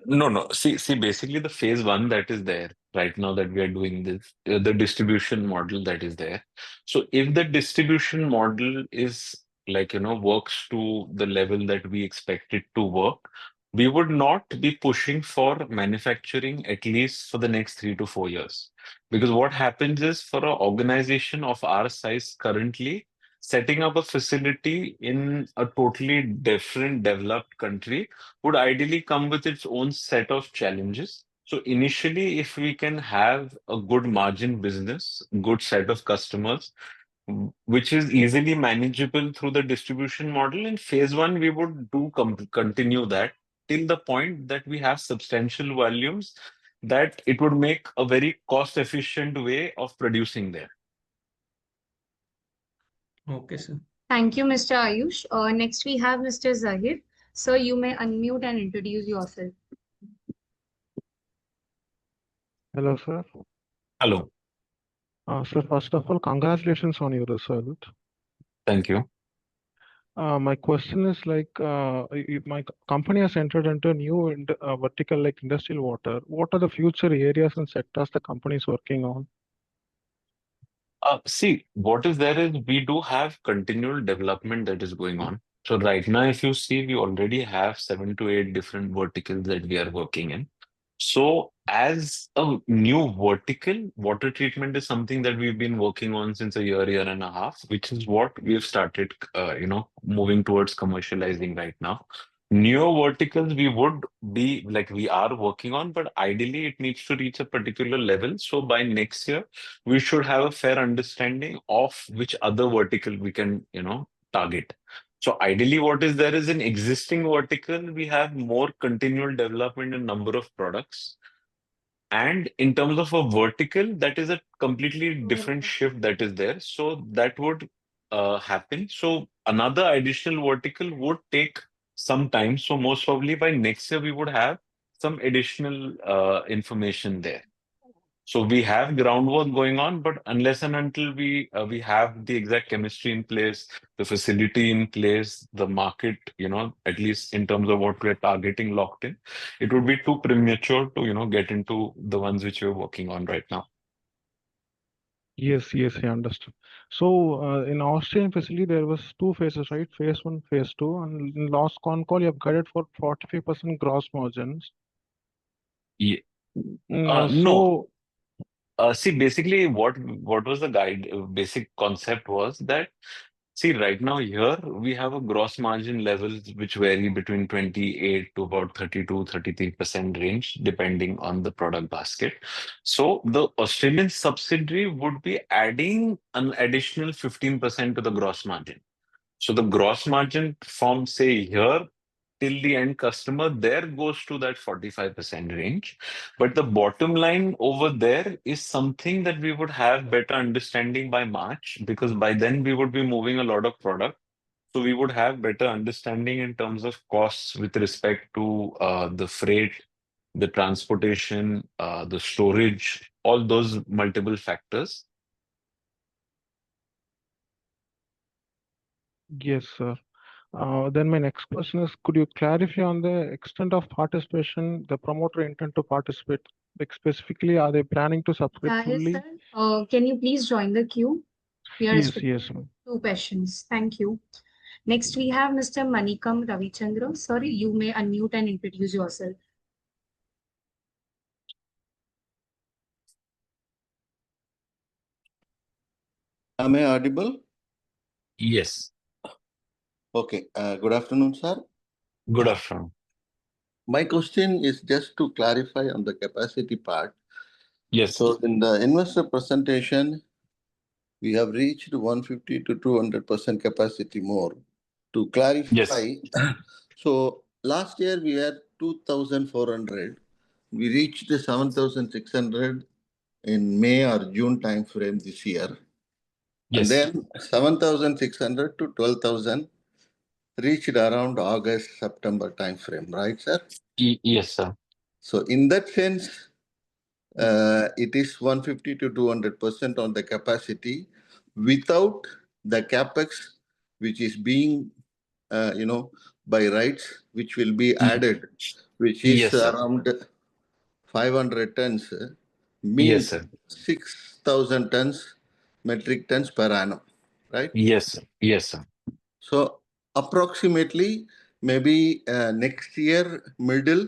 No. See, basically the phase one that is there right now that we are doing this, the distribution model that is there. So if the distribution model is like, works to the level that we expect it to work, we would not be pushing for manufacturing at least for the next 3 to 4 years. Because what happens is, for an organization of our size currently, setting up a facility in a totally different developed country would ideally come with its own set of challenges. So initially, if we can have a good margin business, good set of customers, which is easily manageable through the distribution model, in phase one, we would continue that till the point that we have substantial volumes that it would make a very cost efficient way of producing there. Okay, sir. Thank you, Mr. Ayush. Next, we have Mr. Zahir. Sir, you may unmute and introduce yourself. Hello, sir. Hello. Sir, first of all, congratulations on your result. Thank you. My question is like, my company has entered into a new vertical like industrial water. What are the future areas and sectors the company is working on? See, what is there is we do have continual development that is going on. So right now, if you see, we already have 7 to 8 different verticals that we are working in. So as a new vertical, water treatment is something that we've been working on since a year and a half, which is what we've started, moving towards commercializing right now. Newer verticals we would be like we are working on, but ideally it needs to reach a particular level. So by next year, we should have a fair understanding of which other vertical we can, target. So ideally, what is there is an existing vertical, we have more continual development in number of products. And in terms of a vertical, that is a completely different shift that is there. So that would happen. So another additional vertical would take some time. So most probably by next year, we would have some additional information there. So we have groundwork going on, but unless and until we have the exact chemistry in place, the facility in place, the market, at least in terms of what we're targeting locked in, it would be too premature to, get into the ones which we're working on right now. Yes, yes, I understood. So, in Austrian facility, there was two phases, right? Phase one, phase two, and in last con call, you have guided for 45% gross margins. Yeah. Mm, No. so, See, basically, what was the basic concept was that, see, right now here we have a gross margin levels which vary between 28 to about 32-33% range, depending on the product basket. So the Australian subsidiary would be adding an additional 15% to the gross margin. So the gross margin from, say, here till the end customer, there goes to that 45% range. But the bottom line over there is something that we would have better understanding by March, because by then we would be moving a lot of product. So we would have better understanding in terms of costs with respect to the freight, the transportation, the storage, all those multiple factors. yes, sir. Then my next question is, could you clarify on the extent of participation, the promoter intend to participate? Like specifically, are they planning to subscribe Yes, fully? sir. Can you please join the queue? We are Yes, restricted yes, to ma'am. 2 questions. Thank you. Next, we have Mr. Manikam Ravichandra. Sorry, you may unmute and introduce yourself. Am I audible? Yes. Okay. Good afternoon, sir. Good afternoon. My question is just to clarify on the capacity part. Yes. So in the investor presentation, we have reached 150 to 200% capacity more. To clarify, so last year we had 2,400. We reached 7,600 in May or June timeframe this year. And Yes. then 7,600 to 12,000 reached around August, September timeframe, right, sir? Yes, sir. So in that sense, it is 150 to 200% on the capacity without the capex, which is being, by rights, which will be added, which is Yes, sir. around 500 tons, Yes, means sir. 6,000 tons, metric tons per annum, right? Yes, sir. Yes, sir. So approximately maybe next year middle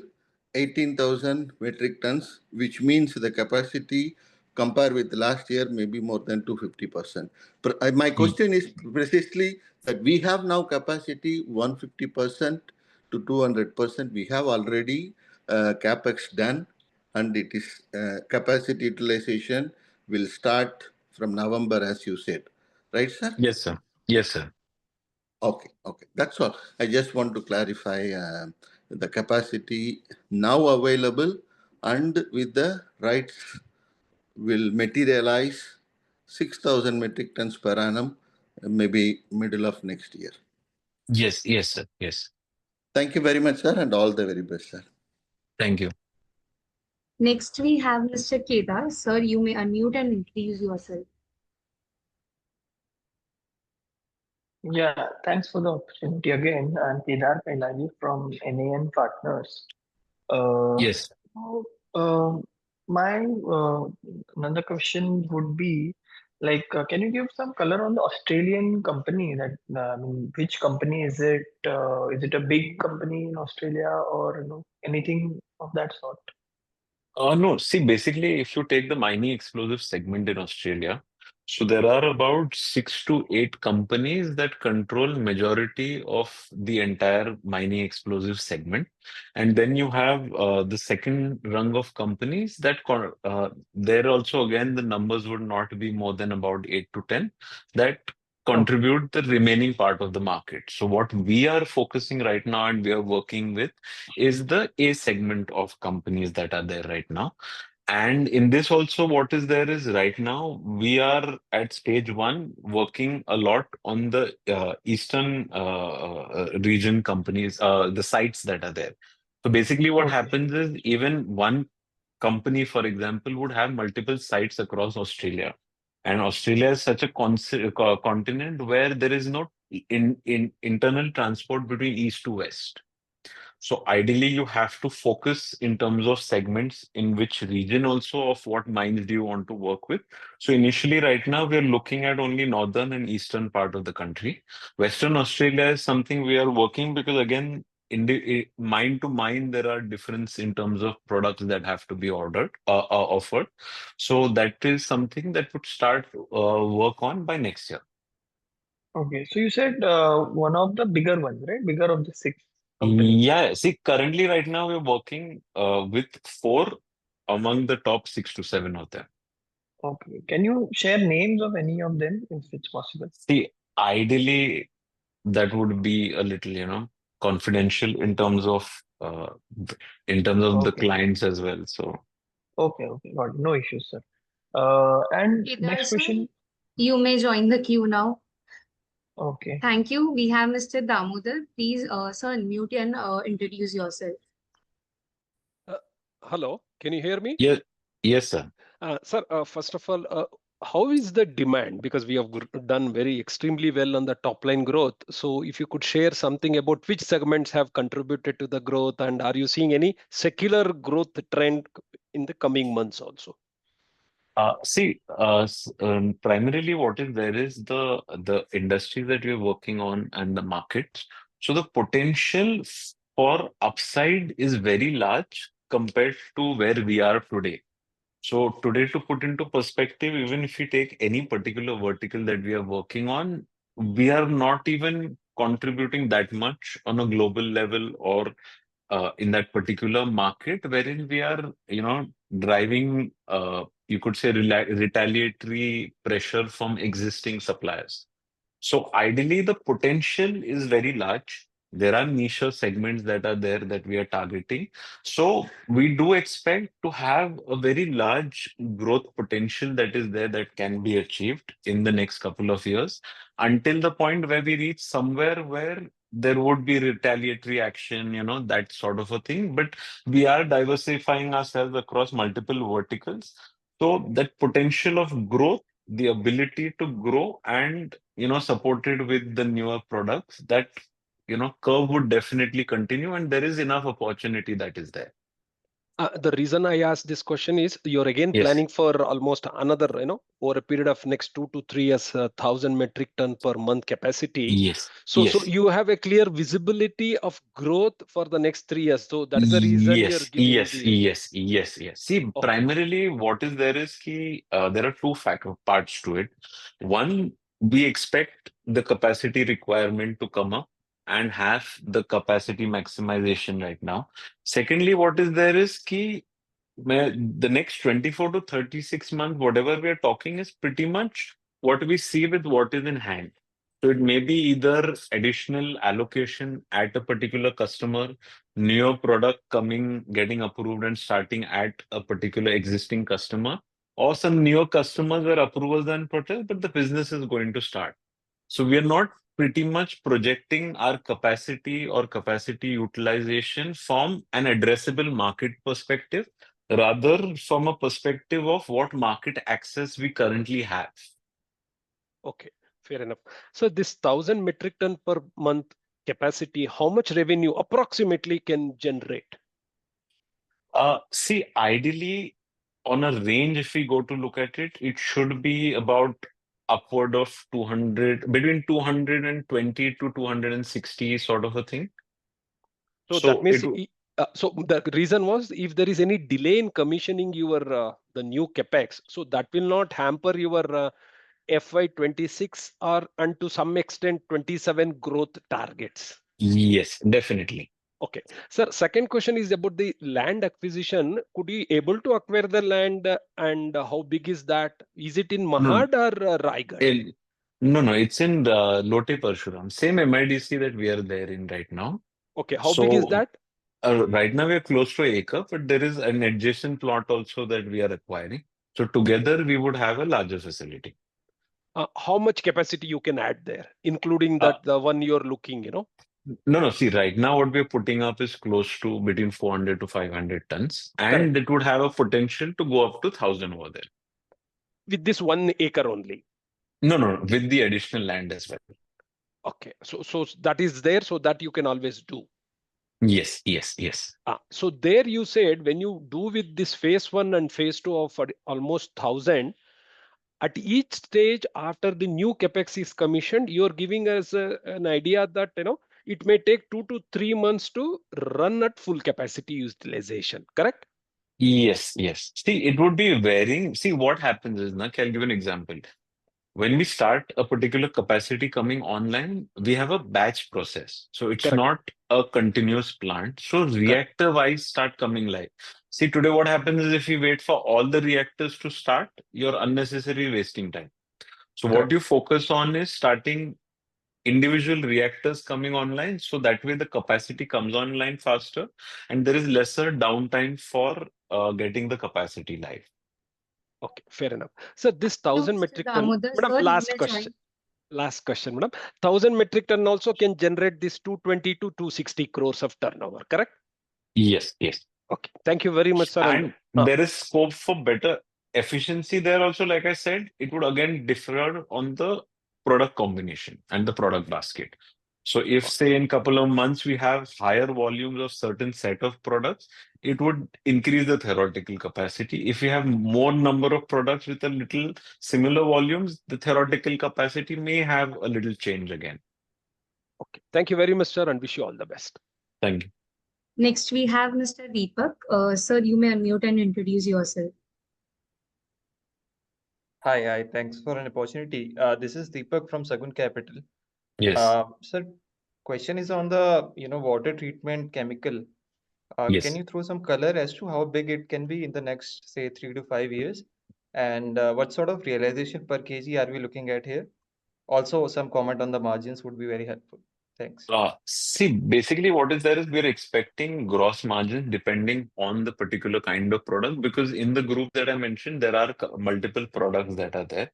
18,000 metric tons, which means the capacity compared with last year maybe more than 250%. My question is precisely that we have now capacity 150% to 200%. We have already capex done, and it is capacity utilization will start from November, as you said, right, sir? Yes, sir. Yes, sir. Okay, okay. That's all. I just want to clarify the capacity now available and with the rights will materialize 6,000 metric tons per annum, maybe middle of next year. Yes, yes, sir. Yes. Thank you very much, sir, and all the very best, sir. Thank you. Next, we have Mr. Kedar. Sir, you may unmute and introduce yourself. Yeah, thanks for the opportunity again. I'm Kedar Kailani from NAN Partners. Yes. So, my another question would be like, can you give some color on the Australian company that, I mean, which company is it? Is it a big company in Australia or anything of that sort? No, see, basically, if you take the mining explosive segment in Australia, so there are about 6 to 8 companies that control majority of the entire mining explosive segment. And then you have the second rung of companies there also, again, the numbers would not be more than about 8 to 10 that contribute the remaining part of the market. So what we are focusing right now and we are working with is the A segment of companies that are there right now. And in this also, what is there is right now, we are at stage one working a lot on the eastern region companies, the sites that are there. So basically, what Okay. happens is even one company, for example, would have multiple sites across Australia. And Australia is such a continent where there is no internal transport between east to west. So ideally, you have to focus in terms of segments in which region also of what mines do you want to work with. So initially, right now, we're looking at only northern and eastern part of the country. Western Australia is something we are working because again, in the mine to mine, there are difference in terms of products that have to be offered. So that is something that would start work on by next year. Okay, so you said one of the bigger ones, right? Bigger of the six companies. Yeah, see, currently right now we're working with four among the top 6 to 7 of them. Okay, can you share names of any of them if it's possible? See, ideally that would be a little, confidential in terms of the Okay, clients as well. So okay, got it. No issues, sir. And Kedar next sir, question. you may join the queue now. Okay. Thank you. We have Mr. Damodar. Please, sir, unmute and introduce yourself. Hello, can you hear me? yeah, yes, sir. Sir, first of all, how is the demand? Because we have done very extremely well on the top line growth. So if you could share something about which segments have contributed to the growth, and are you seeing any secular growth trend in the coming months also? Primarily what is there is the industry that we're working on and the markets. So the potential for upside is very large compared to where we are today. So today, to put into perspective, even if you take any particular vertical that we are working on, we are not even contributing that much on a global level or in that particular market, wherein we are, driving, you could say, retaliatory pressure from existing suppliers. So ideally, the potential is very large. There are niche segments that are there that we are targeting. So we do expect to have a very large growth potential that is there that can be achieved in the next couple of years until the point where we reach somewhere where there would be retaliatory action, that sort of a thing. But we are diversifying ourselves across multiple verticals. So that potential of growth, the ability to grow and supported with the newer products, that curve would definitely continue, and there is enough opportunity that is there. The reason I asked this question is you're again Yes. planning for almost another, over a period of next 2 to 3 years, 1,000 metric ton per month capacity. Yes. So Yes. you have a clear visibility of growth for the next 3 years. So that is the reason you're giving Yes. See, Okay. primarily what is there is there are two parts to it. One, we expect the capacity requirement to come up and have the capacity maximization right now. Secondly, what is there is the next 24 to 36 months, whatever we are talking is pretty much what we see with what is in hand. So it may be either additional allocation at a particular customer, newer product coming, getting approved and starting at a particular existing customer, or some newer customers where approvals are in process, but the business is going to start. So we are not pretty much projecting our capacity or capacity utilization from an addressable market perspective, rather from a perspective of what market access we currently have. Okay, fair enough. So this 1,000 metric ton per month capacity, how much revenue approximately can generate? See, ideally, on a range, if we go to look at it, it should be about upward of 200, between 220 to 260 sort of a thing. So that means, so the reason was if there is any delay in commissioning your the new capex, so that will not hamper your FY26 or and to some extent 27 growth targets. Yes, definitely. Okay, sir. Second question is about the land acquisition. Could you able to acquire the land and how big is that? Is it in Mahad or Raigad? No, it's in the Lote Parshuram, same MIDC that we are there in right now. Okay, how big is that? Right now we are close to an acre, but there is an adjacent plot also that we are acquiring. So together we would have a larger facility. How much capacity you can add there, including that the one you're looking, No. See, right now what we're putting up is close to between 400 to 500 tons, and Correct. it would have a potential to go up to 1,000 over there. With this 1 acre only. No, with the additional land as well. Okay, so that is there, so that you can always do. Yes. So there you said when you do with this phase 1 and phase 2 of almost 1,000, at each stage after the new capex is commissioned, you're giving us an idea that it may take 2 to 3 months to run at full capacity utilization, correct? Yes. See, it would be varying. See, what happens is, I'll give you an example. When we start a particular capacity coming online, we have a batch process. So it's Correct. not a continuous plant. So reactor wise start coming live. See, today what happens is if you wait for all the reactors to start, you're unnecessarily wasting time. So what Correct. you focus on is starting individual reactors coming online. So that way the capacity comes online faster and there is lesser downtime for getting the capacity live. Okay, fair enough. So this 1,000 Mr. metric ton, Damodar, madam, sir, you last may question. join. Last question, madam. 1,000 metric ton also can generate this 220 to 260 crores of turnover, correct? Yes. Okay, thank you very much, sir. And there is scope for better efficiency there also. Like I said, it would again differ on the product combination and the product basket. So if say in couple of months we have higher volumes of certain set of products, it would increase the theoretical capacity. If we have more number of products with a little similar volumes, the theoretical capacity may have a little change again. Okay, thank you very much, sir, and wish you all the best. Thank you. Next, we have Mr. Deepak. Sir, you may unmute and introduce yourself. Hi, thanks for an opportunity. This is Deepak from Sagun Capital. Yes. Sir, question is on the water treatment chemical. Can Yes. you throw some color as to how big it can be in the next, say, 3 to 5 years? And what sort of realization per kg are we looking at here? Also, some comment on the margins would be very helpful. Thanks. See, basically what is there is we're expecting gross margin depending on the particular kind of product, because in the group that I mentioned, there are multiple products that are there.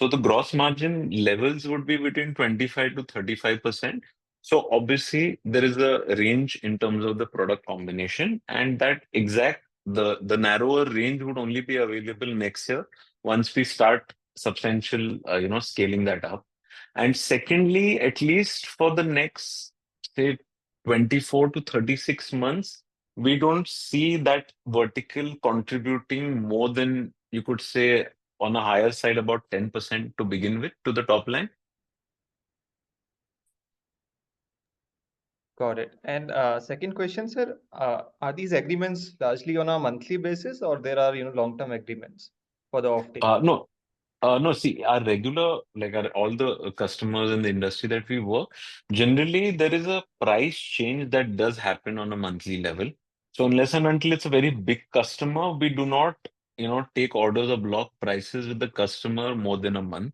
So the gross margin levels would be between 25 to 35%. So obviously there is a range in terms of the product combination, and that exact the narrower range would only be available next year once we start substantial scaling that up. And secondly, at least for the next, say, 24 to 36 months, we don't see that vertical contributing more than, you could say, on a higher side, about 10% to begin with to the top line. Got it. And second question, sir, are these agreements largely on a monthly basis, or there are long-term agreements for the offtake? No, see, our regular, like all the customers in the industry that we work, generally there is a price change that does happen on a monthly level. So unless and until it's a very big customer, we do not, take orders or block prices with the customer more than a month.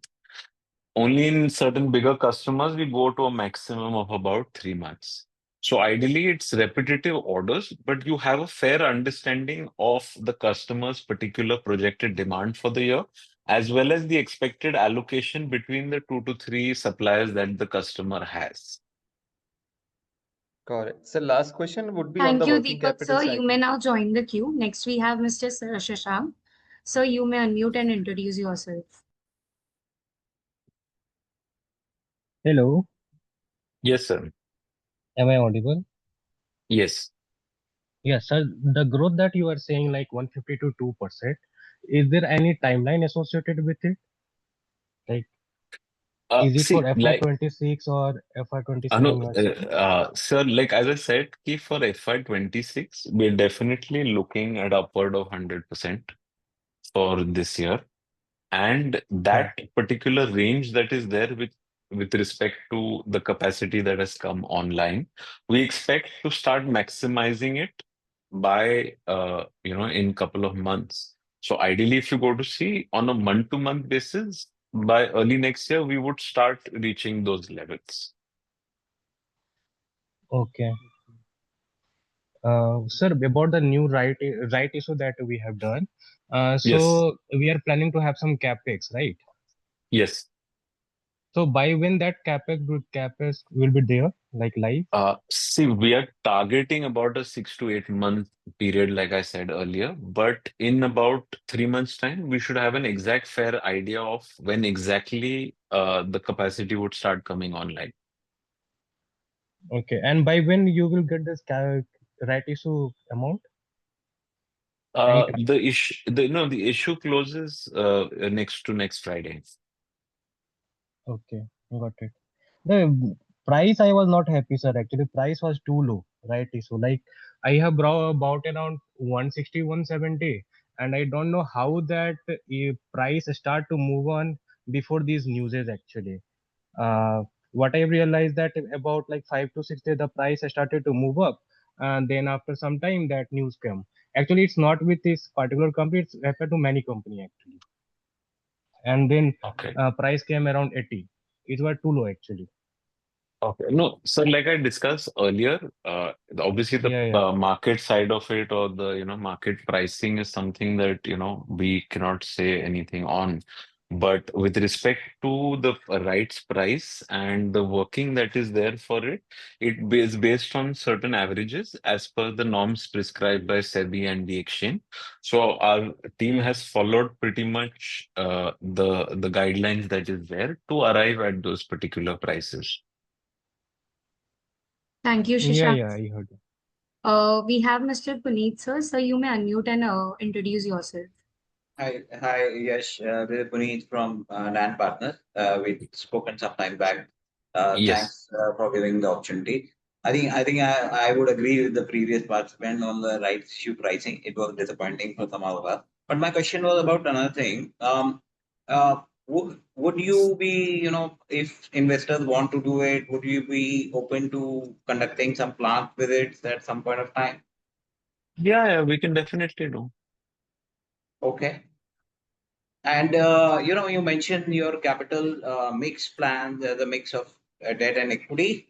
Only in certain bigger customers, we go to a maximum of about 3 months. So ideally, it's repetitive orders, but you have a fair understanding of the customer's particular projected demand for the year, as well as the expected allocation between the 2 to 3 suppliers that the customer has. Got it. So last question would be on Thank the you, working Deepak, capital sir. You may cycle. now join the queue. Next, we have Mr. Shashank. Sir, you may unmute and introduce yourself. Hello, Yes, sir. am I audible? Yes. Yes, sir. The growth that you are saying, like 150 to 2%, is there any timeline associated with it? Like, is it for See, like, FY26 or FY27 no, you are saying? sir, like as I said, key for FY26, we're definitely looking at upward of 100% for this year. And Huh. that particular range that is there with respect to the capacity that has come online, we expect to start maximizing it by in couple of months. So ideally, if you go to see on a month-to-month basis, by early next year, we would start reaching those levels. Okay. Sir, about the new right issue that we have done, Yes. so we are planning to have some capex, right? Yes. So by when that capex will be there? like live? See, we are targeting about a 6 to 8 month period, like I said earlier, but in about 3 months' time, we should have an exact fair idea of when exactly the capacity would start coming online. Okay, and by when you will get this right issue amount? Any The issue closes next Friday. Okay, got it. The price I was not happy, sir. Actually, price was too low, right? So like I have bought around 160, 170, and I don't know how that price start to move on before these newses actually. Uh, what I realized that about like 5 to 6 days the price started to move up, and then after some time that news came. Actually, it's not with this particular company; it's happened to many company actually. And then Okay. price came around 80. It was too low actually. Okay. No, so like I discussed earlier, obviously the Yeah, yeah. market side of it or the market pricing is something that we cannot say anything on. But with respect to the rights price and the working that is there for it, it is based on certain averages as per the norms prescribed by SEBI and the exchange. So our team has followed pretty much the guidelines that is there to arrive at those particular prices. Thank you, Yeah, Shashank. yeah, I heard. We have Mr. Puneet, sir. Sir, you may unmute and introduce yourself. Hi, Yash. This is Puneet from LAN Partners. We've spoken some time back. Yes. Thanks for giving the opportunity. I would agree with the previous participant on the rights issue pricing. It was disappointing for some of us. But my question was about another thing. Would you be, if investors want to do it, would you be open to conducting some plant visits at some point of time? Yeah, we can definitely do. Okay. And you mentioned your capital mix plan, the mix of debt and equity.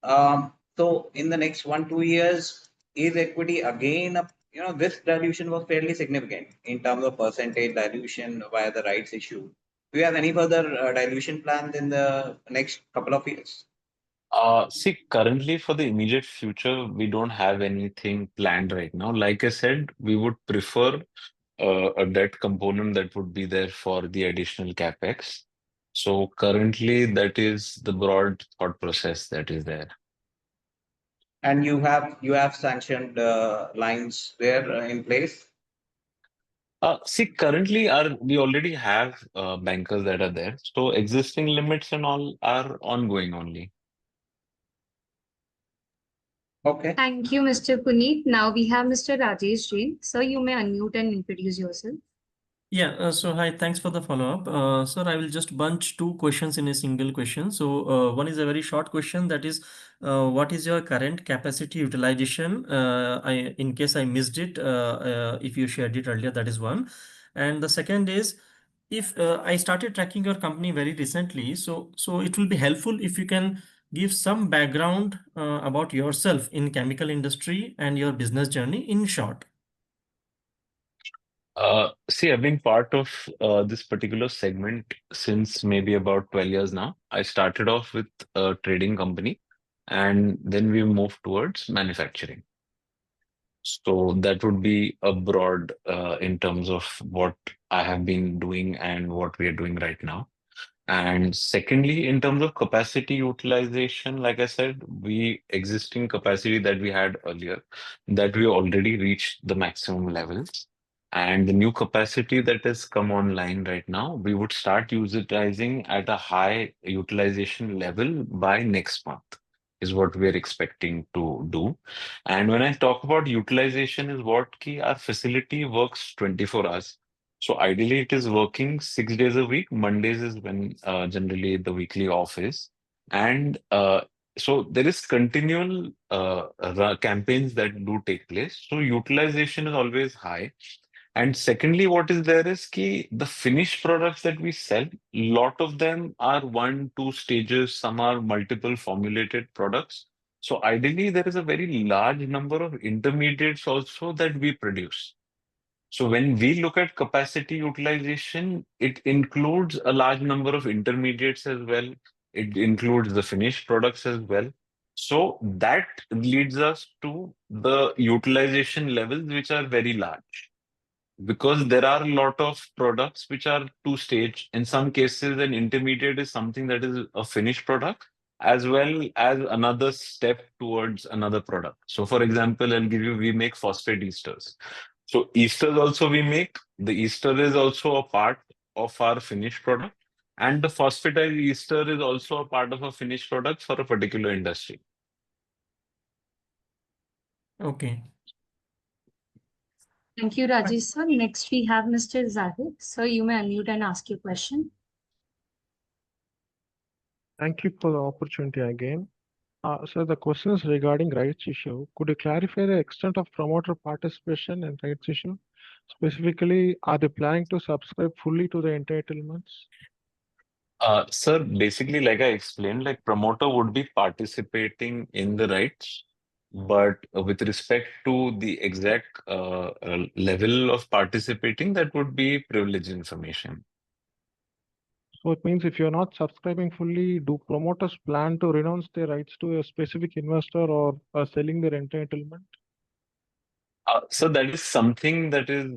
So in the next 1 2 years, is equity again up? This dilution was fairly significant in terms of percentage dilution via the rights issue. Do you have any further dilution plans in the next couple of years? See, currently for the immediate future, we don't have anything planned right now. Like I said, we would prefer a debt component that would be there for the additional capex. So currently, that is the broad thought process that is there. And you have sanctioned lines there in place. See, currently we already have bankers that are there. So existing limits and all are ongoing only. Okay. Thank you, Mr. Puneet. Now we have Mr. Rajesh Jain. Sir, you may unmute and introduce yourself. Yeah, so hi, thanks for the follow-up. Sir, I will just bunch two questions in a single question. So, one is a very short question, that is, what is your current capacity utilization? In case I missed it, if you shared it earlier, that is one. And the second is, if I started tracking your company very recently, so it will be helpful if you can give some background about yourself in chemical industry and your business journey in short. See, I've been part of this particular segment since maybe about 12 years now. I started off with a trading company and then we moved towards manufacturing. So that would be a broad in terms of what I have been doing and what we are doing right now. And secondly, in terms of capacity utilization, like I said, we existing capacity that we had earlier, that we already reached the maximum levels. And the new capacity that has come online right now, we would start utilizing at a high utilization level by next month, is what we are expecting to do. And when I talk about utilization, is what key our facility works 24 hours. So ideally, it is working 6 days a week. Mondays is when generally the weekly off is, and so there is continual campaigns that do take place. So utilization is always high. And secondly, what is there is key the finished products that we sell. Lot of them are 1 2 stages. Some are multiple formulated products. So ideally, there is a very large number of intermediates also that we produce. So when we look at capacity utilization, it includes a large number of intermediates as well. It includes the finished products as well. So that leads us to the utilization levels, which are very large because there are a lot of products which are two stage. In some cases, an intermediate is something that is a finished product as well as another step towards another product. So, for example, I'll give you, we make phosphate esters. So, esters also we make. The ester is also a part of our finished product. And the phosphatized ester is also a part of a finished product for a particular industry. Okay. Thank you, Rajesh sir. Next, we have Mr. Zahid. Sir, you may unmute and ask your question. Thank you for the opportunity again. So the question is regarding rights issue. Could you clarify the extent of promoter participation in rights issue? Specifically, are they planning to subscribe fully to the entitlements? Sir, basically, like I explained, like promoter would be participating in the rights, but with respect to the exact level of participating, that would be privileged information. So it means if you're not subscribing fully, do promoters plan to renounce their rights to a specific investor or selling their entitlement? So that is something that is,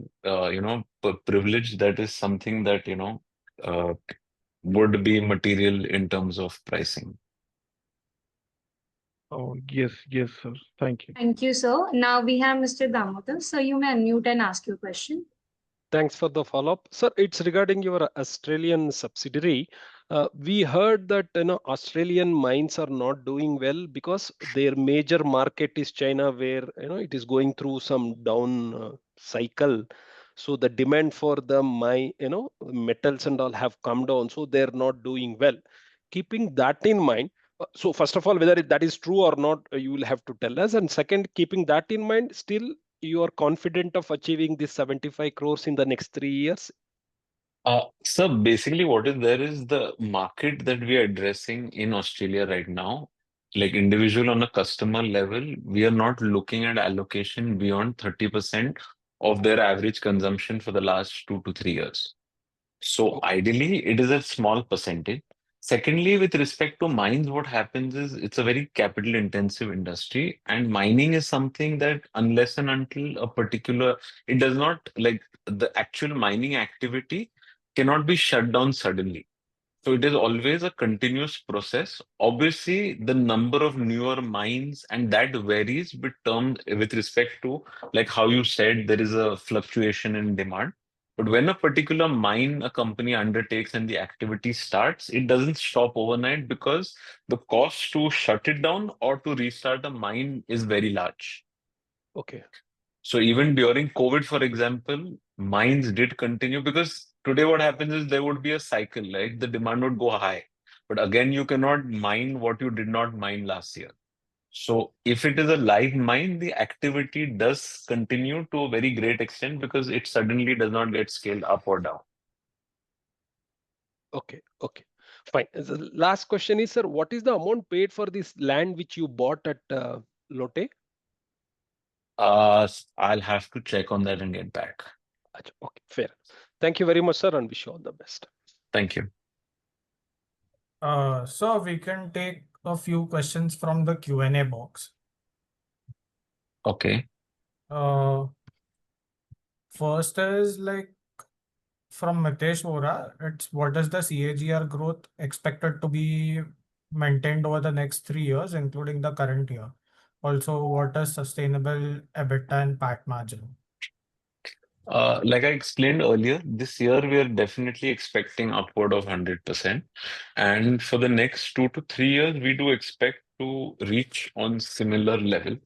privilege. That is something that, uh, would be material in terms of pricing. Oh, yes, sir. Thank you. Thank you, sir. Now we have Mr. Damodar. So you may unmute and ask your question. Thanks for the follow-up. Sir, it's regarding your Australian subsidiary. We heard that Australian mines are not doing well because their major market is China, where it is going through some down cycle. So the demand for the mine, metals and all have come down. So they're not doing well. Keeping that in mind, so first of all, whether that is true or not, you will have to tell us. And second, keeping that in mind, still you are confident of achieving this 75 crores in the next 3 years? So basically, what is there is the market that we are addressing in Australia right now, like individual on a customer level, we are not looking at allocation beyond 30% of their average consumption for the last 2 to 3 years. So ideally, it is a small percentage. Secondly, with respect to mines, what happens is it's a very capital intensive industry, and mining is something that unless and until a particular, it does not like the actual mining activity cannot be shut down suddenly. So it is always a continuous process. Obviously, the number of newer mines and that varies with terms with respect to like how you said there is a fluctuation in demand. But when a particular mine a company undertakes and the activity starts, it doesn't stop overnight because the cost to shut it down or to restart a mine is very large. Okay. So even during COVID, for example, mines did continue because today what happens is there would be a cycle, like the demand would go high. But again, you cannot mine what you did not mine last year. So if it is a live mine, the activity does continue to a very great extent because it suddenly does not get scaled up or down. Okay. Fine. The last question is, sir, what is the amount paid for this land which you bought at Lotte? I'll have to check on that and get back. Okay, fair. Thank you very much, sir, and wish you all the best. Thank you. So we can take a few questions from the Q&A box. Okay. First is like from Mitesh Vora, it's what is the CAGR growth expected to be maintained over the next 3 years, including the current year? Also, what is sustainable EBITDA and PAT margin? Like I explained earlier, this year we are definitely expecting upward of 100%. And for the next 2 to 3 years, we do expect to reach on similar level.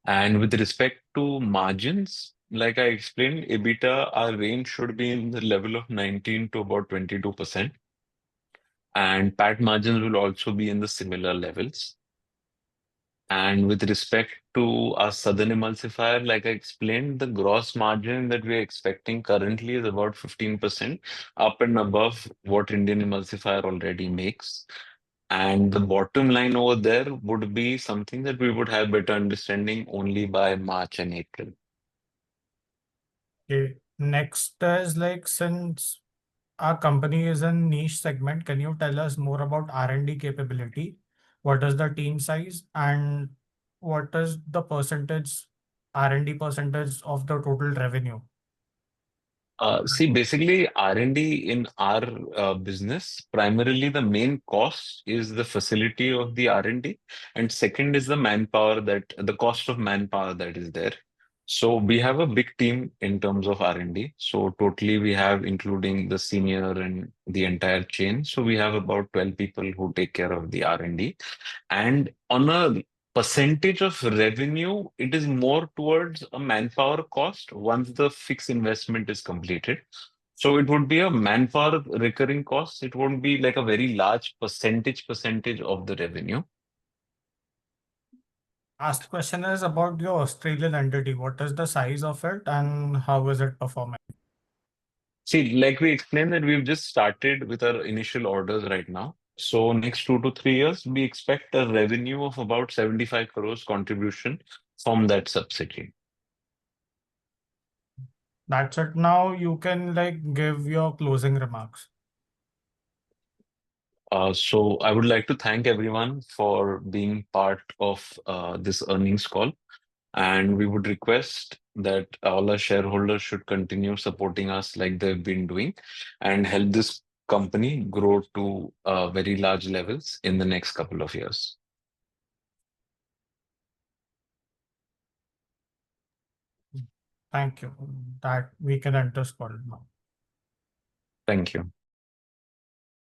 And with respect to margins, like I explained, EBITDA, our range should be in the level of 19 to about 22%. And PAT margins will also be in the similar levels. And with respect to our Southern emulsifier, like I explained, the gross margin that we're expecting currently is about 15%, up and above what Indian emulsifier already makes. And the bottom line over there would be something that we would have better understanding only by March and April. Okay. Next is like, since our company is in niche segment, can you tell us more about R&D capability? what is the team size, and what is the R&D percentage of the total revenue? See, basically, R&D in our business, primarily the main cost is the facility of the R&D, and second is the the cost of manpower that is there. So we have a big team in terms of R&D. So totally we have, including the senior and the entire chain. So we have about 12 people who take care of the R&D. And on a percentage of revenue, it is more towards a manpower cost once the fixed investment is completed. So it would be a manpower recurring cost. It won't be like a very large percentage of the revenue. Last question is about your Australian entity. What is the size of it and how is it performing? See, like we explained that we've just started with our initial orders right now. So next 2 to 3 years, we expect a revenue of about 75 crores contribution from that subsidiary. That's it. Now you can give your closing remarks. So I would like to thank everyone for being part of this earnings call. And we would request that all our shareholders should continue supporting us like they've been doing and help this company grow to very large levels in the next couple of years. Thank you. That we can end this call now. Thank you.